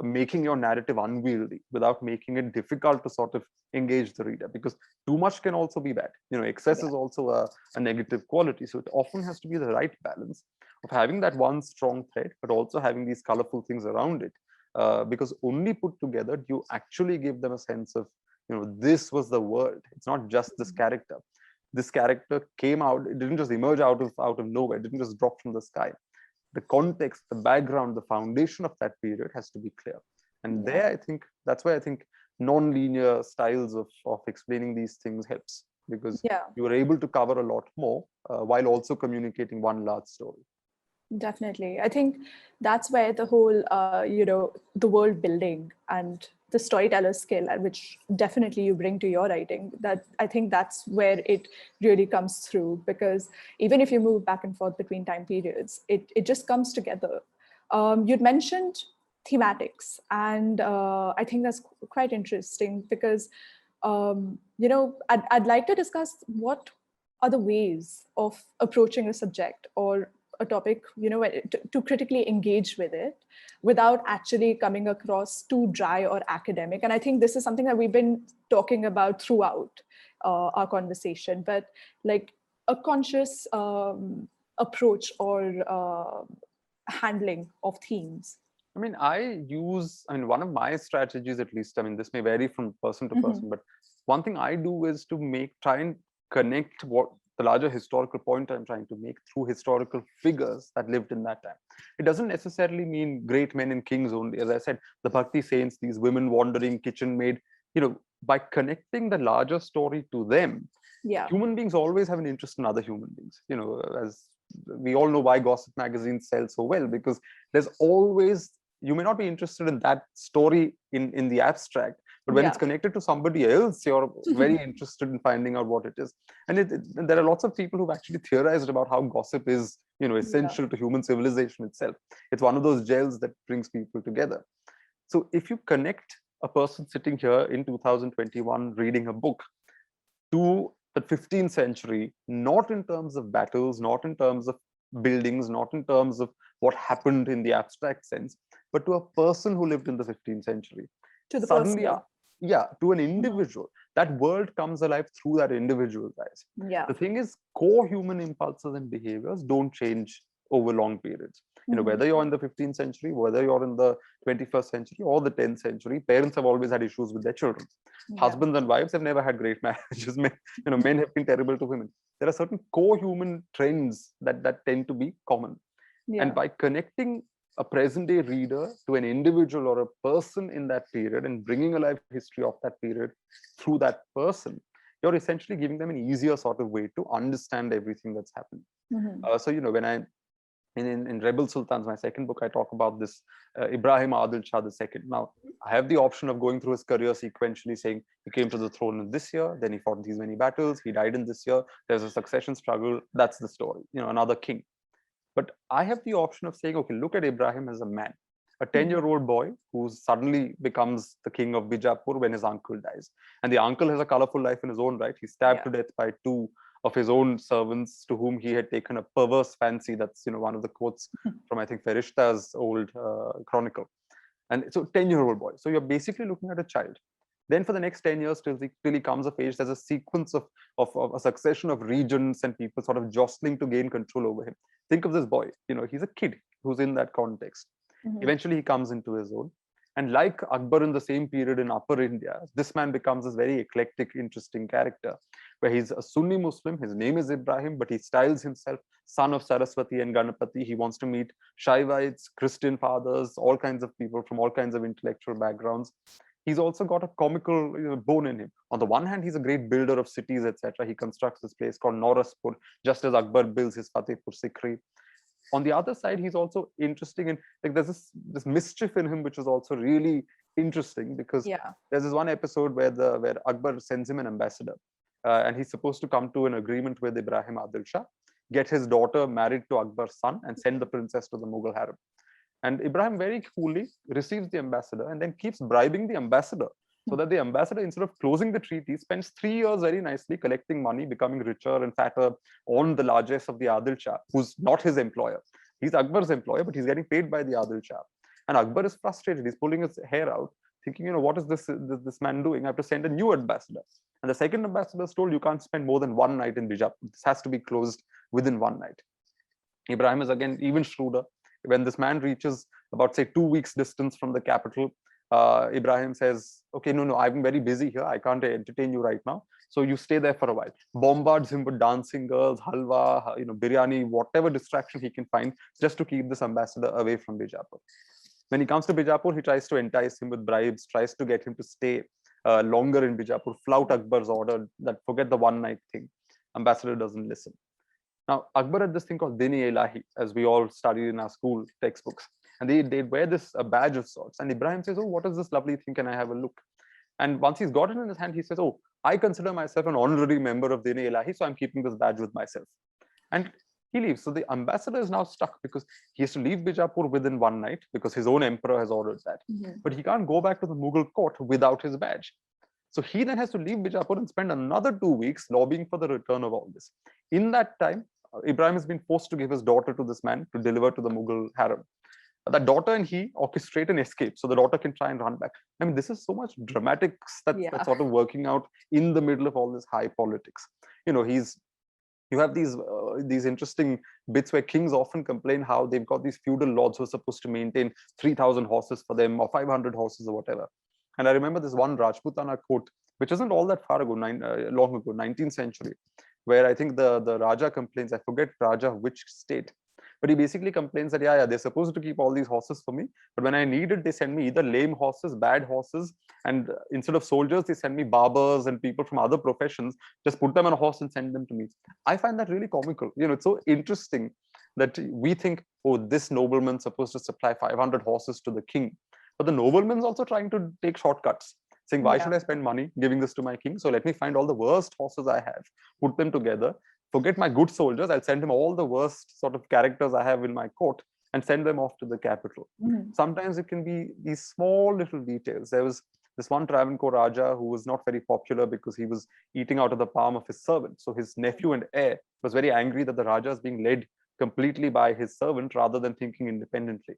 making your narrative unwieldy, without making it difficult to sort of engage the reader, because too much can also be bad. Excess is also a negative quality. So it often has to be the right balance of having that one strong thread, but also having these colorful things around it, because only put together do you actually give them a sense of, this was the world. It's not just this character. This character came out, it didn't just emerge out of nowhere, it didn't just drop from the sky. The context, the background, the foundation of that period has to be clear. And there, I think, that's why I think non-linear styles of explaining these things helps, because you are able to cover a lot more while also communicating one large story. Definitely. I think that's where the whole, the world building and the storyteller skill, which definitely you bring to your writing, that I think that's where it really comes through, because even if you move back and forth between time periods, it just comes together. You'd mentioned thematics, and I think that's quite interesting, because I'd like to discuss what are the ways of approaching a subject or a topic, to critically engage with it without actually coming across too dry or academic. And I think this is something that we've been talking about throughout our conversation, but like a conscious approach or handling of themes. I mean, one of my strategies, at least, I mean, this may vary from person to person, but one thing I do is to try and connect what the larger historical point I'm trying to make through historical figures that lived in that time. It doesn't necessarily mean great men and kings only. As I said, the Bhakti saints, these women wandering kitchen maid, by connecting the larger story to them, human beings always have an interest in other human beings. As we all know why gossip magazines sell so well, because there's always, you may not be interested in that story in the abstract, but when it's connected to somebody else, you're very interested in finding out what it is. And there are lots of people who've actually theorized about how gossip is, essential to human civilization itself. It's one of those gels that brings people together. So if you connect a person sitting here in 2021 reading a book to the 15th century, not in terms of battles, not in terms of buildings, not in terms of what happened in the abstract sense, but to a person who lived in the 15th century. To the Suddenly, personal. to an individual, that world comes alive through that individual's eyes. Yeah. The thing is, core human impulses and behaviors don't change over long periods. Whether you're in the 15th century, whether you're in the 21st century or the 10th century, parents have always had issues with their children. Husbands and wives have never had great marriages. Men have been terrible to women. There are certain core human trends that tend to be common. And by connecting a present day reader to an individual or a person in that period and bringing alive history of that period through that person, you're essentially giving them an easier sort of way to understand everything that's happened. So, when in Rebel Sultans, my second book, I talk about this Ibrahim Adil Shah II. Now, I have the option of going through his career sequentially, saying he came to the throne in this year, then he fought these many battles, he died in this year, there's a succession struggle, that's the story, another king. But I have the option of saying, okay, look at Ibrahim as a man, a 10-year-old boy who suddenly becomes the king of Bijapur when his uncle dies. And the uncle has a colorful life in his own right. He's stabbed to death by two of his own servants to whom he had taken a perverse fancy. That's one of the quotes from, I think, Ferishta's old chronicle. And so 10-year-old boy. So you're basically looking at a child. Then for the next 10 years till he comes of age, there's a sequence of a succession of regions and people sort of jostling to gain control over him. Think of this boy, he's a kid who's in that context. Eventually he comes into his own. And like Akbar in the same period in Upper India, this man becomes this very eclectic, interesting character, where he's a Sunni Muslim. His name is Ibrahim, but he styles himself son of Saraswati and Ganapati. He wants to meet Shaivites, Christian fathers, all kinds of people from all kinds of intellectual backgrounds. He's also got a comical bone in him. On the one hand, he's a great builder of cities, etc. He constructs this place called Noraspur, just as Akbar builds his Fatehpur Sikri. On the other side, he's also interesting in, like, there's this mischief in him, which is also really interesting, because there's this one episode where Akbar sends him an ambassador, and he's supposed to come to an agreement with Ibrahim Adil Shah, get his daughter married to Akbar's son, and send the princess to the Mughal harem. And Ibrahim very coolly receives the ambassador and then keeps bribing the ambassador, so that the ambassador, instead of closing the treaty, spends 3 years very nicely collecting money, becoming richer and fatter on the largesse of the Adil Shah, who's not his employer. He's Akbar's employer, but he's getting paid by the Adil Shah. And Akbar is frustrated. He's pulling his hair out, thinking, what is this man doing? I have to send a new ambassador. And the second ambassador is told, you can't spend more than one night in Bijapur. This has to be closed within one night. Ibrahim is again even shrewder. When this man reaches about, say, 2 weeks distance from the capital, Ibrahim says, okay, no, I'm very busy here. I can't entertain you right now. So you stay there for a while. Bombards him with dancing girls, halwa, biryani, whatever distraction he can find, just to keep this ambassador away from Bijapur. When he comes to Bijapur, he tries to entice him with bribes, tries to get him to stay longer in Bijapur, flout Akbar's order, that forget the one night thing. Ambassador doesn't listen. Now, Akbar had this thing called Din-e-Ilahi, as we all studied in our school textbooks. And they wear this a badge of sorts. And Ibrahim says, oh, what is this lovely thing? Can I have a look? And once he's got it in his hand, he says, oh, I consider myself an honorary member of Din-e-Ilahi, so I'm keeping this badge with myself. And he leaves. So the ambassador is now stuck because he has to leave Bijapur within one night because his own emperor has ordered that. But he can't go back to the Mughal court without his badge. So he then has to leave Bijapur and spend another 2 weeks lobbying for the return of all this. In that time, Ibrahim has been forced to give his daughter to this man to deliver to the Mughal harem. That daughter and he orchestrate an escape so the daughter can try and run back. I mean, this is so much dramatics that's sort of working out in the middle of all this high politics. You know, you have these interesting bits where kings often complain how they've got these feudal lords who are supposed to maintain 3,000 horses for them or 500 horses or whatever. And I remember this one Rajputana court, which isn't all that far ago, long ago, 19th century, where I think the Raja complains, I forget Raja which state, but he basically complains that, yeah, they're supposed to keep all these horses for me, but when I need it, they send me either lame horses, bad horses, and instead of soldiers, they send me barbers and people from other professions, just put them on a horse and send them to me. I find that really comical. You know, it's so interesting that we think, oh, this nobleman's supposed to supply 500 horses to the king, but the nobleman's also trying to take shortcuts, saying, why should I spend money giving this to my king? So let me find all the worst horses I have, put them together, forget my good soldiers, I'll send him all the worst sort of characters I have in my court and send them off to the capital. Sometimes it can be these small little details. There was this one Travancore Raja who was not very popular because he was eating out of the palm of his servant. So his nephew and heir was very angry that the Raja is being led completely by his servant rather than thinking independently.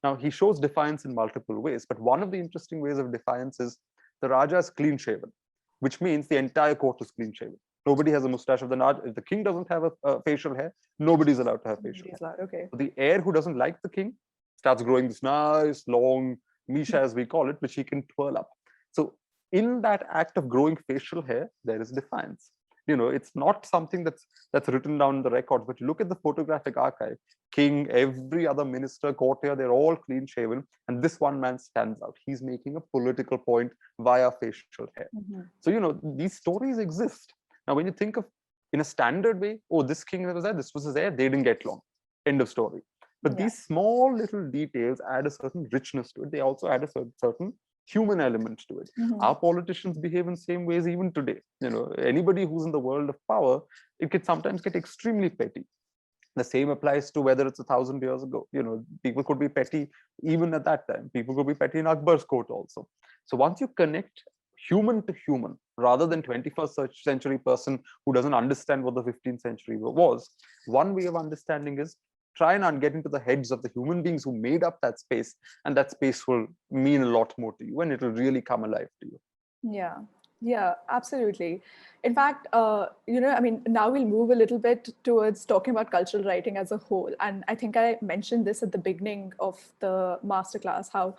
Now, he shows defiance in multiple ways, but one of the interesting ways of defiance is the Raja is clean shaven, which means the entire court is clean shaven. Nobody has a mustache. If the king doesn't have a facial hair, nobody's allowed to have facial hair. Okay. So the heir who doesn't like the king starts growing this nice, long misha, as we call it, which he can twirl up. So in that act of growing facial hair, there is defiance. You know, it's not something that's written down in the records, but you look at the photographic archive, king, every other minister, courtier, they're all clean shaven. And this one man stands out. He's making a political point via facial hair. So, you know, these stories exist. Now, when you think of in a standard way, oh, this king that was there, this was his heir, they didn't get along. End of story. But these small little details add a certain richness to it. They also add a certain human element to it. Our politicians behave in same ways even today. You know, anybody who's in the world of power, it can sometimes get extremely petty. The same applies to whether it's 1,000 years ago. You know, people could be petty even at that time. People could be petty in Akbar's court also. So once you connect human to human, rather than 21st century person who doesn't understand what the 15th century was, one way of understanding is try and get into the heads of the human beings who made up that space, and that space will mean a lot more to you and it will really come alive to you. Yeah, absolutely. In fact, you know, I mean, now we'll move a little bit towards talking about cultural writing as a whole. And I think I mentioned this at the beginning of the masterclass, how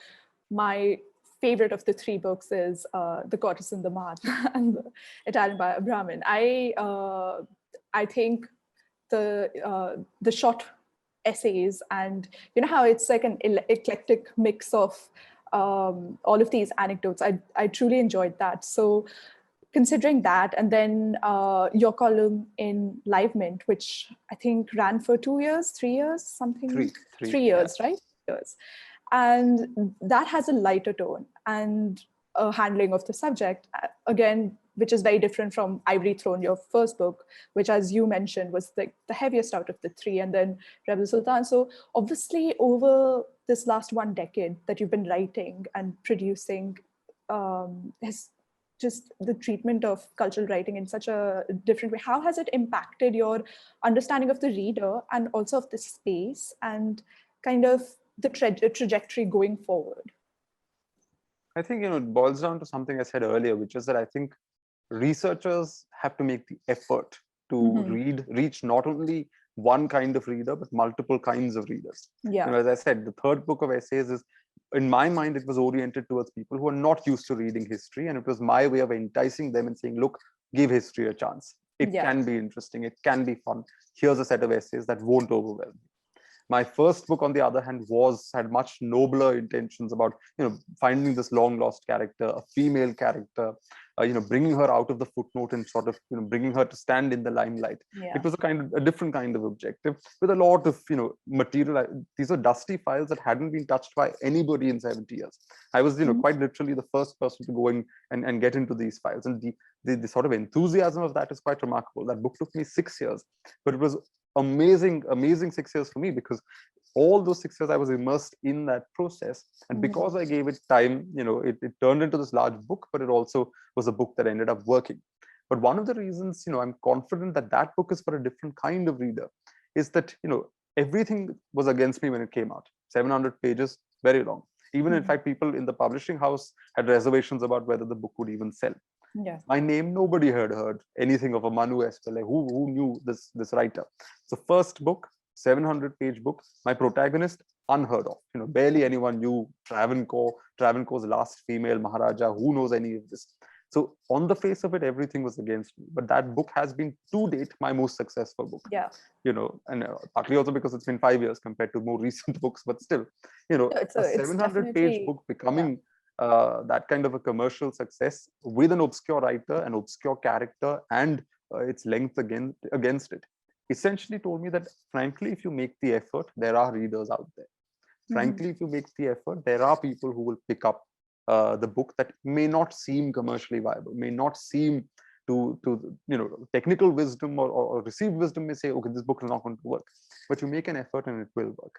my favorite of the three books is The Goddess in the Mud and the Italian by Brahmin. I think the short essays, and you know how it's like an eclectic mix of all of these anecdotes, I truly enjoyed that. So considering that, and then your column in Live Mint, which I think ran for 2 years, 3 years, something. 3 years, right? Years. And that has a lighter tone and a handling of the subject, again, which is very different from Ivory Throne, your first book, which, as you mentioned, was the heaviest out of the three, and then Rebel Sultan. So obviously over this last 1 decade that you've been writing and producing, has just the treatment of cultural writing in such a different way. How has it impacted your understanding of the reader and also of the space and kind of the trajectory going forward? I think, you know, it boils down to something I said earlier, which is that I think researchers have to make the effort to reach not only one kind of reader, but multiple kinds of readers. Yeah. You know, as I said, the third book of essays is, in my mind, it was oriented towards people who are not used to reading history. And it was my way of enticing them and saying, look, give history a chance. It can be interesting. It can be fun. Here's a set of essays that won't overwhelm you. My first book, on the other hand, had much nobler intentions about, you know, finding this long lost character, a female character, you know, bringing her out of the footnote and sort of, you know, bringing her to stand in the limelight. It was a different kind of objective with a lot of, you know, material. These are dusty files that hadn't been touched by anybody in 70 years. I was, you know, quite literally the first person to go in and get into these files. And the sort of enthusiasm of that is quite remarkable. That book took me 6 years, but it was amazing 6 years for me, because all those 6 years I was immersed in that process, and because I gave it time, it turned into this large book, but it also was a book that ended up working. But one of the reasons, I'm confident that that book is for a different kind of reader is that, everything was against me when it came out. 700 pages, very long. Even in fact, people in the publishing house had reservations about whether the book would even sell. Yeah. My name, nobody had heard anything of a Manu Espele. Who knew this writer? So first book, 700-page book. My protagonist, unheard of. Barely anyone knew Travancore's last female Maharaja. Who knows any of this? So on the face of it, everything was against me. But that book has been, to date, my most successful book. Yeah. And partly also because it's been 5 years compared to more recent books. But still, it's a 700-page book becoming that kind of a commercial success with an obscure writer, an obscure character, and its length against it, essentially told me that, frankly, if you make the effort, there are readers out there. Frankly, if you make the effort, there are people who will pick up the book that may not seem commercially viable, may not seem to technical wisdom or received wisdom may say, okay, this book is not going to work, but you make an effort and it will work.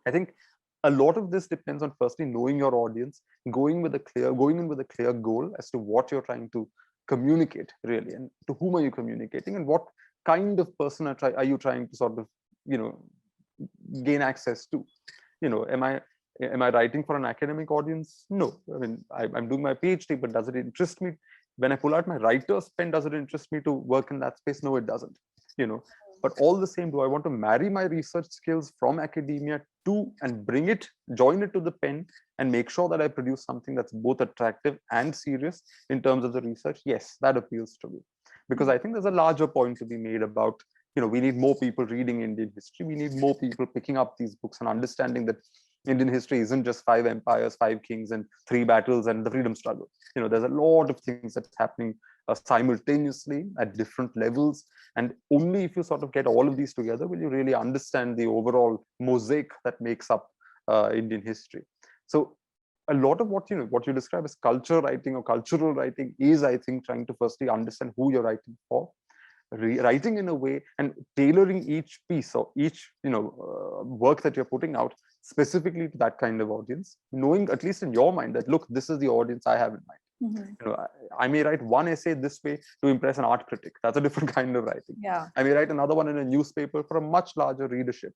I think a lot of this depends on firstly knowing your audience, going in with a clear goal as to what you're trying to communicate really, and to whom are you communicating, and what kind of person are you trying to sort of gain access to. Am I writing for an academic audience? No. I mean, I'm doing my PhD, but does it interest me? When I pull out my writer's pen, does it interest me to work in that space? No, it doesn't. But all the same, do I want to marry my research skills from academia to and join it to the pen and make sure that I produce something that's both attractive and serious in terms of the research? Yes, that appeals to me. Because I think there's a larger point to be made about, we need more people reading Indian history. We need more people picking up these books and understanding that Indian history isn't just 5 empires, 5 kings, and 3 battles and the freedom struggle. There's a lot of things that's happening simultaneously at different levels. And only if you sort of get all of these together will you really understand the overall mosaic that makes up Indian history. So a lot of what you describe as culture writing or cultural writing is, I think, trying to firstly understand who you're writing for, writing in a way and tailoring each piece or each work that you're putting out specifically to that kind of audience, knowing at least in your mind that, look, this is the audience I have in mind. I may write one essay this way to impress an art critic. That's a different kind of writing. Yeah. I may write another one in a newspaper for a much larger readership.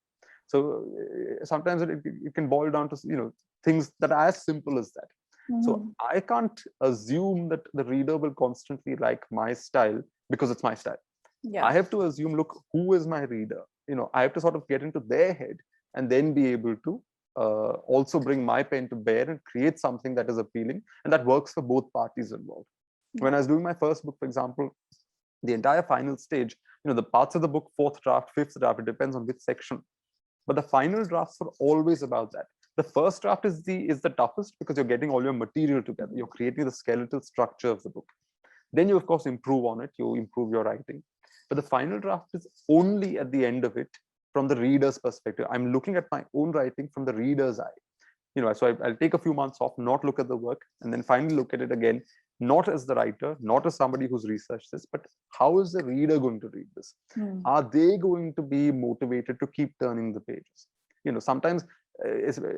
So sometimes it can boil down to things that are as simple as that. So I can't assume that the reader will constantly like my style because it's my style. Yeah. I have to assume, look, who is my reader? I have to sort of get into their head and then be able to also bring my pen to bear and create something that is appealing and that works for both parties involved. When I was doing my first book, for example, the entire final stage, the parts of the book, 4th draft, 5th draft, it depends on which section. But the final drafts are always about that. The first draft is the toughest because you're getting all your material together. You're creating the skeletal structure of the book. Then you, of course, improve on it. You improve your writing. But the final draft is only at the end of it from the reader's perspective. I'm looking at my own writing from the reader's eye. So I'll take a few months off, not look at the work, and then finally look at it again, not as the writer, not as somebody who's researched this, but how is the reader going to read this? Are they going to be motivated to keep turning the pages? Sometimes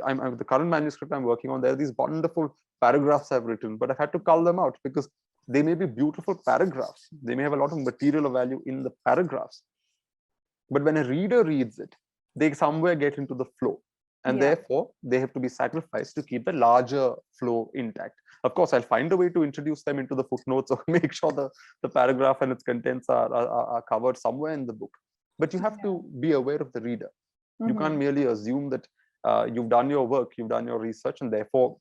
I'm the current manuscript I'm working on, there are these wonderful paragraphs I've written, but I've had to cull them out because they may be beautiful paragraphs. They may have a lot of material of value in the paragraphs. But when a reader reads it, they somewhere get into the flow. And therefore, they have to be sacrificed to keep the larger flow intact. Of course, I'll find a way to introduce them into the footnotes or make sure the paragraph and its contents are covered somewhere in the book. But you have to be aware of the reader. You can't merely assume that you've done your work, you've done your research, and therefore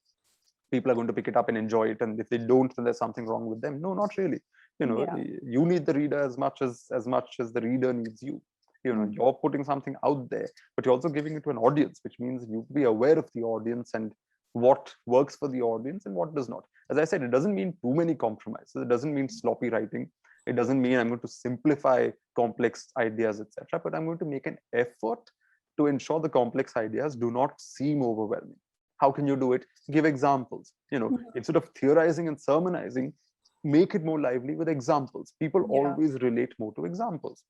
people are going to pick it up and enjoy it. And if they don't, then there's something wrong with them. No, not really. You need the reader as much as the reader needs you. You're putting something out there, but you're also giving it to an audience, which means you be aware of the audience and what works for the audience and what does not. As I said, it doesn't mean too many compromises. It doesn't mean sloppy writing. It doesn't mean I'm going to simplify complex ideas, etc. But I'm going to make an effort to ensure the complex ideas do not seem overwhelming. How can you do it? Give examples. Instead of theorizing and sermonizing, make it more lively with examples. People always relate more to examples.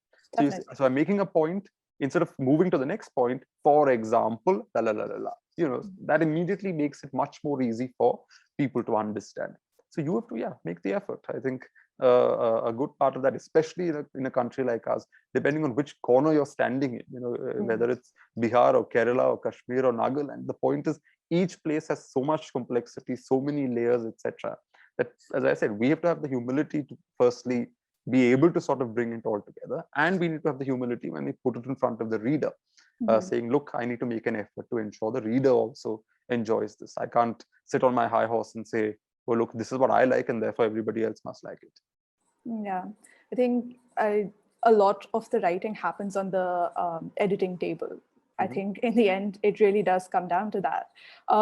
So I'm making a point, instead of moving to the next point, for example, la la la la la, that immediately makes it much more easy for people to understand. So you have to, make the effort. I think a good part of that, especially in a country like us, depending on which corner you're standing in, whether it's Bihar or Kerala or Kashmir or Nagaland, the point is each place has so much complexity, so many layers, etc. That, as I said, we have to have the humility to firstly be able to sort of bring it all together, and we need to have the humility when we put it in front of the reader, saying, look, I need to make an effort to ensure the reader also enjoys this. I can't sit on my high horse and say, oh, look, this is what I like, and therefore everybody else must like it. Yeah, I think a lot of the writing happens on the editing table. I think in the end, it really does come down to that.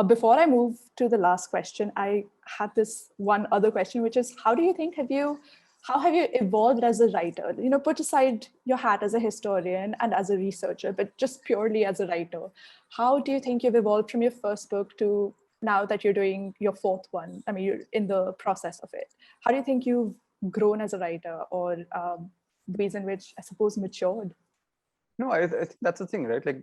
Before I move to the last question, I had this one other question, which is, how have you evolved as a writer? Put aside your hat as a historian and as a researcher, but just purely as a writer. How do you think you've evolved from your first book to now that you're doing your fourth one? I mean, you're in the process of it. How do you think you've grown as a writer, or ways in which, I suppose, matured? No, I think that's the thing, right? Like,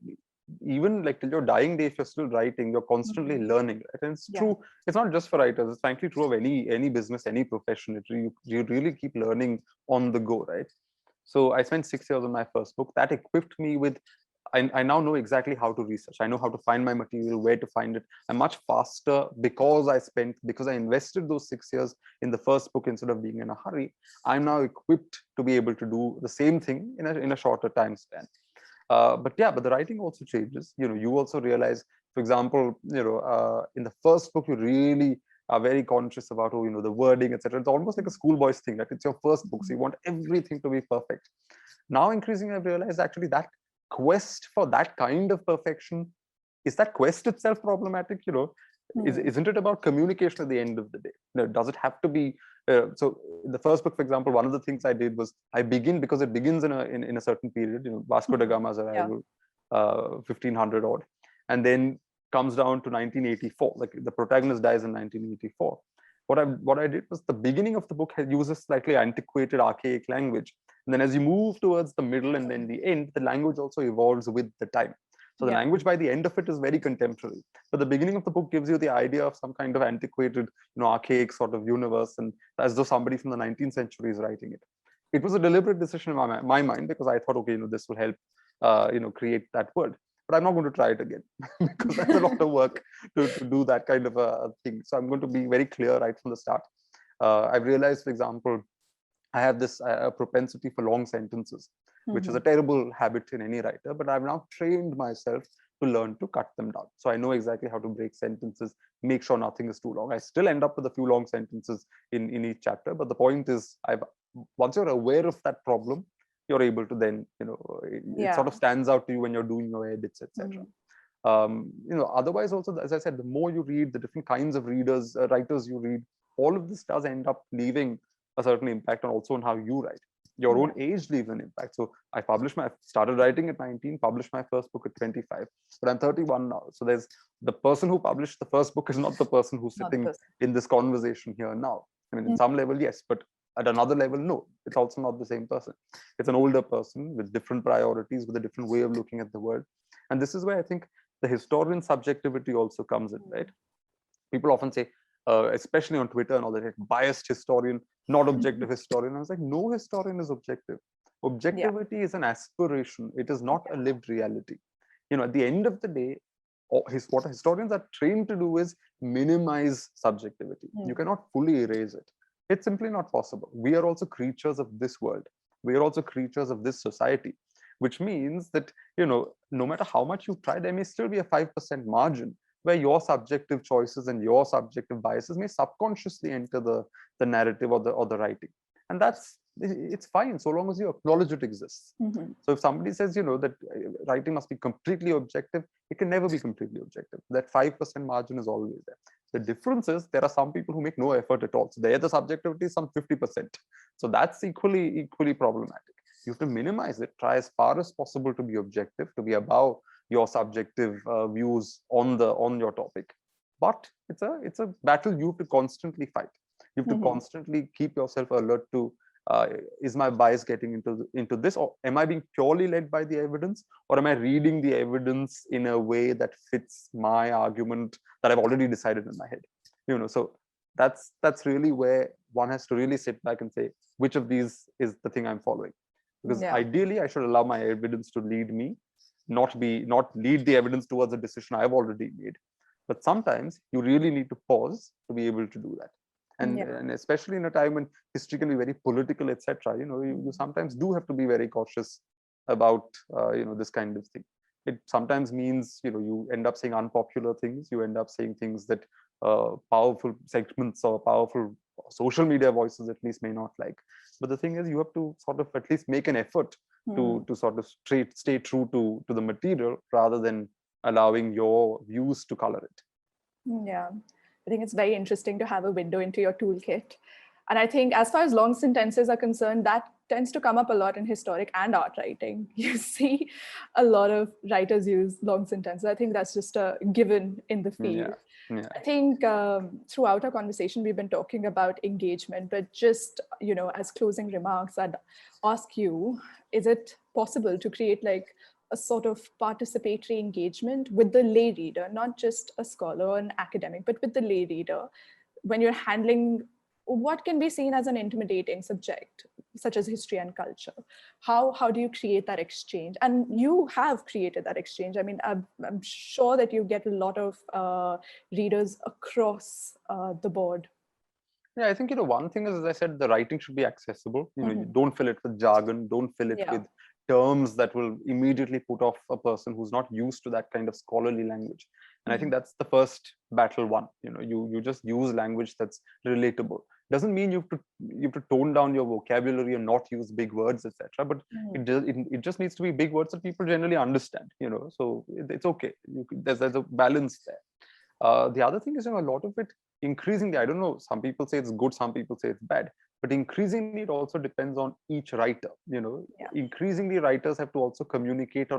even like till your dying day, if you're still writing, you're constantly learning, right? And it's true. It's not just for writers. It's frankly true of any business, any profession. You really keep learning on the go, right? So I spent 6 years on my first book. That equipped me with, I now know exactly how to research. I know how to find my material, where to find it. I'm much faster because I invested those 6 years in the first book instead of being in a hurry. I'm now equipped to be able to do the same thing in a shorter time span. But the writing also changes. You also realize, for example, in the first book, you really are very conscious about, the wording, etc. It's almost like a schoolboy's thing. Like, it's your first book, so you want everything to be perfect. Now, increasingly, I've realized actually that quest for that kind of perfection, is that quest itself problematic? Isn't it about communication at the end of the day? Does it have to be? So in the first book, for example, one of the things I did was because it begins in a certain period, Vasco da Gama's arrival, 1500 odd, and then comes down to 1984. Like, the protagonist dies in 1984. What I did was, the beginning of the book uses slightly antiquated, archaic language, and then as you move towards the middle and then the end, the language also evolves with the time. So the language by the end of it is very contemporary. But the beginning of the book gives you the idea of some kind of antiquated, archaic sort of universe, and as though somebody from the 19th century is writing it. It was a deliberate decision in my mind, because I thought, okay, this will help, create that world. But I'm not going to try it again because that's a lot of work to do that kind of a thing. So I'm going to be very clear right from the start. I've realized, for example, I have this propensity for long sentences, which is a terrible habit in any writer, but I've now trained myself to learn to cut them down. So I know exactly how to break sentences, make sure nothing is too long. I still end up with a few long sentences in each chapter, but the point is, once you're aware of that problem, you're able to then, it sort of stands out to you when you're doing your edits, etc. Otherwise also, as I said, the more you read, the different kinds of writers you read, all of this does end up leaving a certain impact on how you write. Your own age leaves an impact. So I started writing at 19, published my first book at 25, but I'm 31 now. So there's the person who published the first book is not the person who's sitting in this conversation here now. I mean, in some level, yes, but at another level, no, it's also not the same person. It's an older person with different priorities, with a different way of looking at the world. And this is where I think the historian subjectivity also comes in, right? People often say, especially on Twitter and all that, biased historian, not objective historian. I was like, no historian is objective. Objectivity is an aspiration. It is not a lived reality. At the end of the day, what historians are trained to do is minimize subjectivity. You cannot fully erase it. It's simply not possible. We are also creatures of this world. We are also creatures of this society, which means that, no matter how much you try, there may still be a 5% margin where your subjective choices and your subjective biases may subconsciously enter the narrative or the writing. And it's fine so long as you acknowledge it exists. So if somebody says, that writing must be completely objective, it can never be completely objective. That 5% margin is always there. The difference is there are some people who make no effort at all. So there the subjectivity is some 50%. So that's equally problematic. You have to minimize it, try as far as possible to be objective, to be above your subjective views on your topic. But it's a battle you have to constantly fight. You have to constantly keep yourself alert to is my bias getting into this, or am I being purely led by the evidence, or am I reading the evidence in a way that fits my argument that I've already decided in my head? So that's really where one has to really sit back and say, which of these is the thing I'm following? Because ideally, I should allow my evidence to lead me, not lead the evidence towards a decision I've already made. But sometimes you really need to pause to be able to do that. And especially in a time when history can be very political, etc., you sometimes do have to be very cautious about this kind of thing. It sometimes means you end up saying unpopular things, you end up saying things that powerful segments or powerful social media voices at least may not like. But the thing is, you have to sort of at least make an effort to sort of stay true to the material, rather than allowing your views to color it. Yeah, I think it's very interesting to have a window into your toolkit. And I think as far as long sentences are concerned, that tends to come up a lot in historic and art writing. You see a lot of writers use long sentences. I think that's just a given in the field. Yeah. I think throughout our conversation, we've been talking about engagement, but just, as closing remarks, I'd ask you, is it possible to create like a sort of participatory engagement with the lay reader, not just a scholar or an academic, but with the lay reader, when you're handling what can be seen as an intimidating subject, such as history and culture? How do you create that exchange? And you have created that exchange. I mean, I'm sure that you get a lot of readers across the board. Yeah, I think, one thing is, as I said, the writing should be accessible. You don't fill it with jargon, don't fill it with terms that will immediately put off a person who's not used to that kind of scholarly language. And I think that's the first battle won. You just use language that's relatable. Doesn't mean you have to tone down your vocabulary and not use big words, etc. But it just needs to be big words that people generally understand. So it's okay. There's a balance there. The other thing is, a lot of it increasingly, I don't know, some people say it's good, some people say it's bad, but increasingly it also depends on each writer. Increasingly writers have to also communicate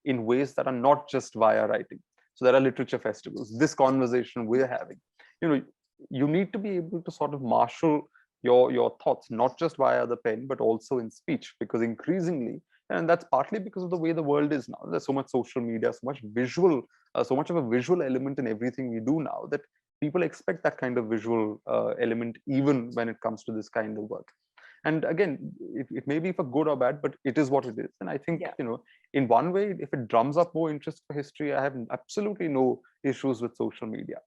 in ways that are not just via writing. So there are literature festivals, this conversation we're having. You need to be able to sort of marshal your thoughts, not just via the pen, but also in speech, because increasingly, and that's partly because of the way the world is now, there's so much social media, so much visual, so much of a visual element in everything we do now, that people expect that kind of visual element even when it comes to this kind of work. And again, it may be for good or bad, but it is what it is. And I think, in one way, if it drums up more interest for history, I have absolutely no issues with social media.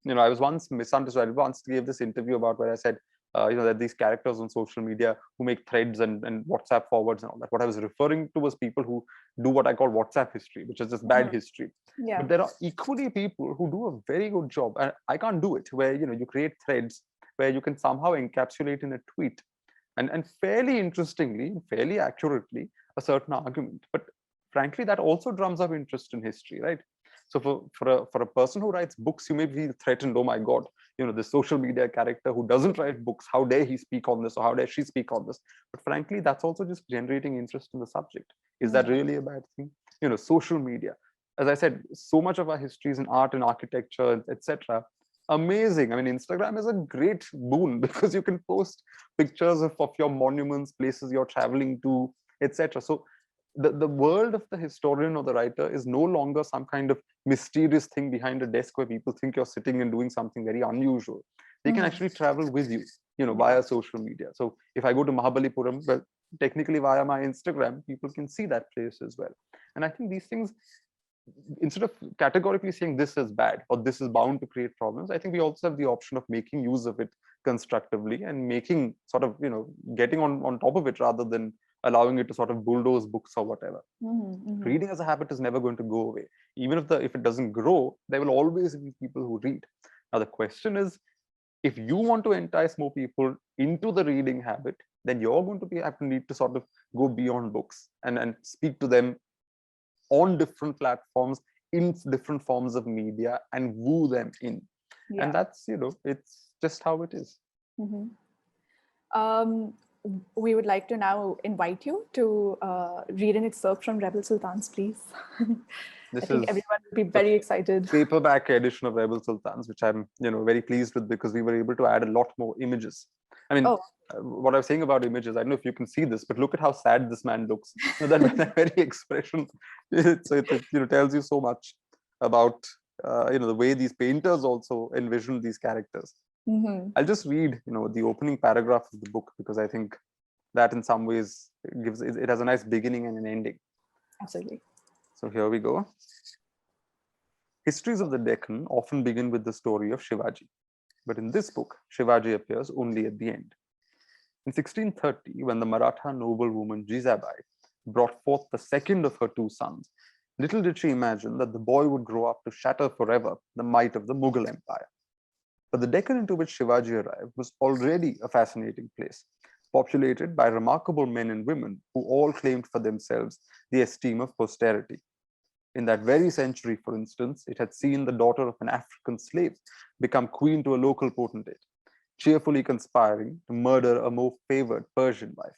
I was once misunderstood. I once gave this interview about where I said, that these characters on social media who make threads and WhatsApp forwards and all that. What I was referring to was people who do what I call WhatsApp history, which is just bad history. But there are equally people who do a very good job, and I can't do it, where you create threads where you can somehow encapsulate in a tweet and fairly interestingly, fairly accurately, a certain argument. But frankly, that also drums up interest in history, right? So for a person who writes books, you may feel threatened. Oh my God, the social media character who doesn't write books, how dare he speak on this, or how dare she speak on this? But frankly, that's also just generating interest in the subject. Is that really a bad thing? Social media, as I said, so much of our history is in art and architecture, etc. Amazing. I mean, Instagram is a great boon because you can post pictures of your monuments, places you're traveling to, etc. So the world of the historian or the writer is no longer some kind of mysterious thing behind a desk where people think you're sitting and doing something very unusual. They can actually travel with you, via social media. So if I go to Mahabalipuram, well, technically via my Instagram, people can see that place as well. And I think these things, instead of categorically saying this is bad or this is bound to create problems, I think we also have the option of making use of it constructively and making sort of, getting on top of it rather than allowing it to sort of bulldoze books or whatever. Reading as a habit is never going to go away. Even if it doesn't grow, there will always be people who read. Now the question is, if you want to entice more people into the reading habit, then you're going to have to need to sort of go beyond books and speak to them on different platforms, in different forms of media, and woo them in. And that's, it's just how it is. We would like to now invite you to read an excerpt from Rebel Sultans, please. I think everyone would be very excited. Paperback edition of Rebel Sultans, which I'm very pleased with, because we were able to add a lot more images I mean, Oh. what I was saying about images, I don't know if you can see this, but look at how sad this man looks. That very expression, it tells you so much about the way these painters also envision these characters. I'll just read the opening paragraph of the book, because I think that in some ways it has a nice beginning and an ending. Absolutely. So here we go. Histories of the Deccan often begin with the story of Shivaji, but in this book, Shivaji appears only at the end. In 1630, when the Maratha noblewoman Jizabai brought forth the second of her two sons, little did she imagine that the boy would grow up to shatter forever the might of the Mughal Empire. But the Deccan into which Shivaji arrived was already a fascinating place, populated by remarkable men and women who all claimed for themselves the esteem of posterity. In that very century, for instance, it had seen the daughter of an African slave become queen to a local potentate, cheerfully conspiring to murder a more favored Persian wife.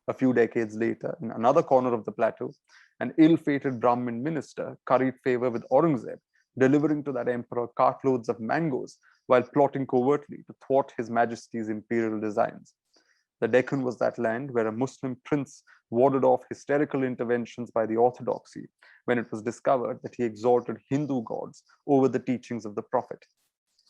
A few decades later, in another corner of the plateau, an ill-fated Brahmin minister curried favor with Aurangzeb, delivering to that emperor cartloads of mangoes while plotting covertly to thwart his majesty's imperial designs. The Deccan was that land where a Muslim prince warded off hysterical interventions by the orthodoxy when it was discovered that he exalted Hindu gods over the teachings of the prophet.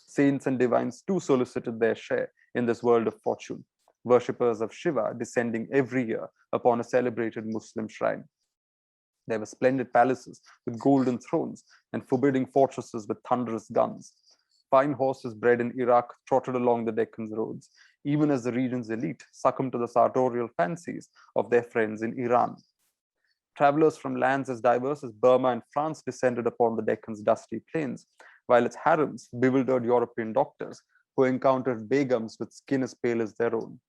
Saints and divines too solicited their share in this world of fortune, worshippers of Shiva descending every year upon a celebrated Muslim shrine. There were splendid palaces with golden thrones and forbidding fortresses with thunderous guns. Fine horses bred in Iraq trotted along the Deccan's roads, even as the region's elite succumbed to the sartorial fancies of their friends in Iran. Travelers from lands as diverse as Burma and France descended upon the Deccan's dusty plains, while its harems bewildered European doctors who encountered begums with skin as pale as their own.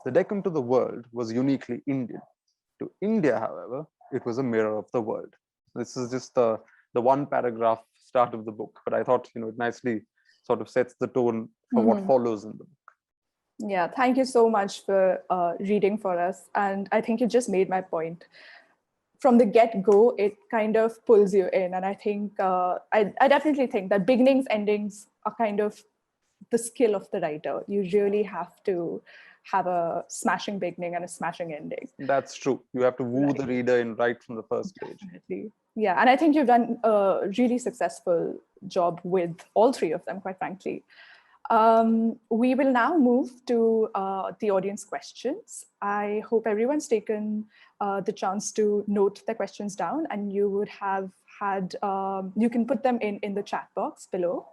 The Deccan to the world was uniquely Indian. To India, however, it was a mirror of the world. This is just the one paragraph start of the book, but I thought it nicely sort of sets the tone for what follows in the book. Yeah, thank you so much for reading for us. And I think you just made my point. From the get-go, it kind of pulls you in. And I think, I definitely think that beginnings, endings are kind of the skill of the writer. You really have to have a smashing beginning and a smashing ending. That's true. You have to woo the reader in right from the first page. Definitely. Yeah, and I think you've done a really successful job with all three of them, quite frankly. We will now move to the audience questions. I hope everyone's taken the chance to note their questions down, and you would have had, you can put them in the chat box below.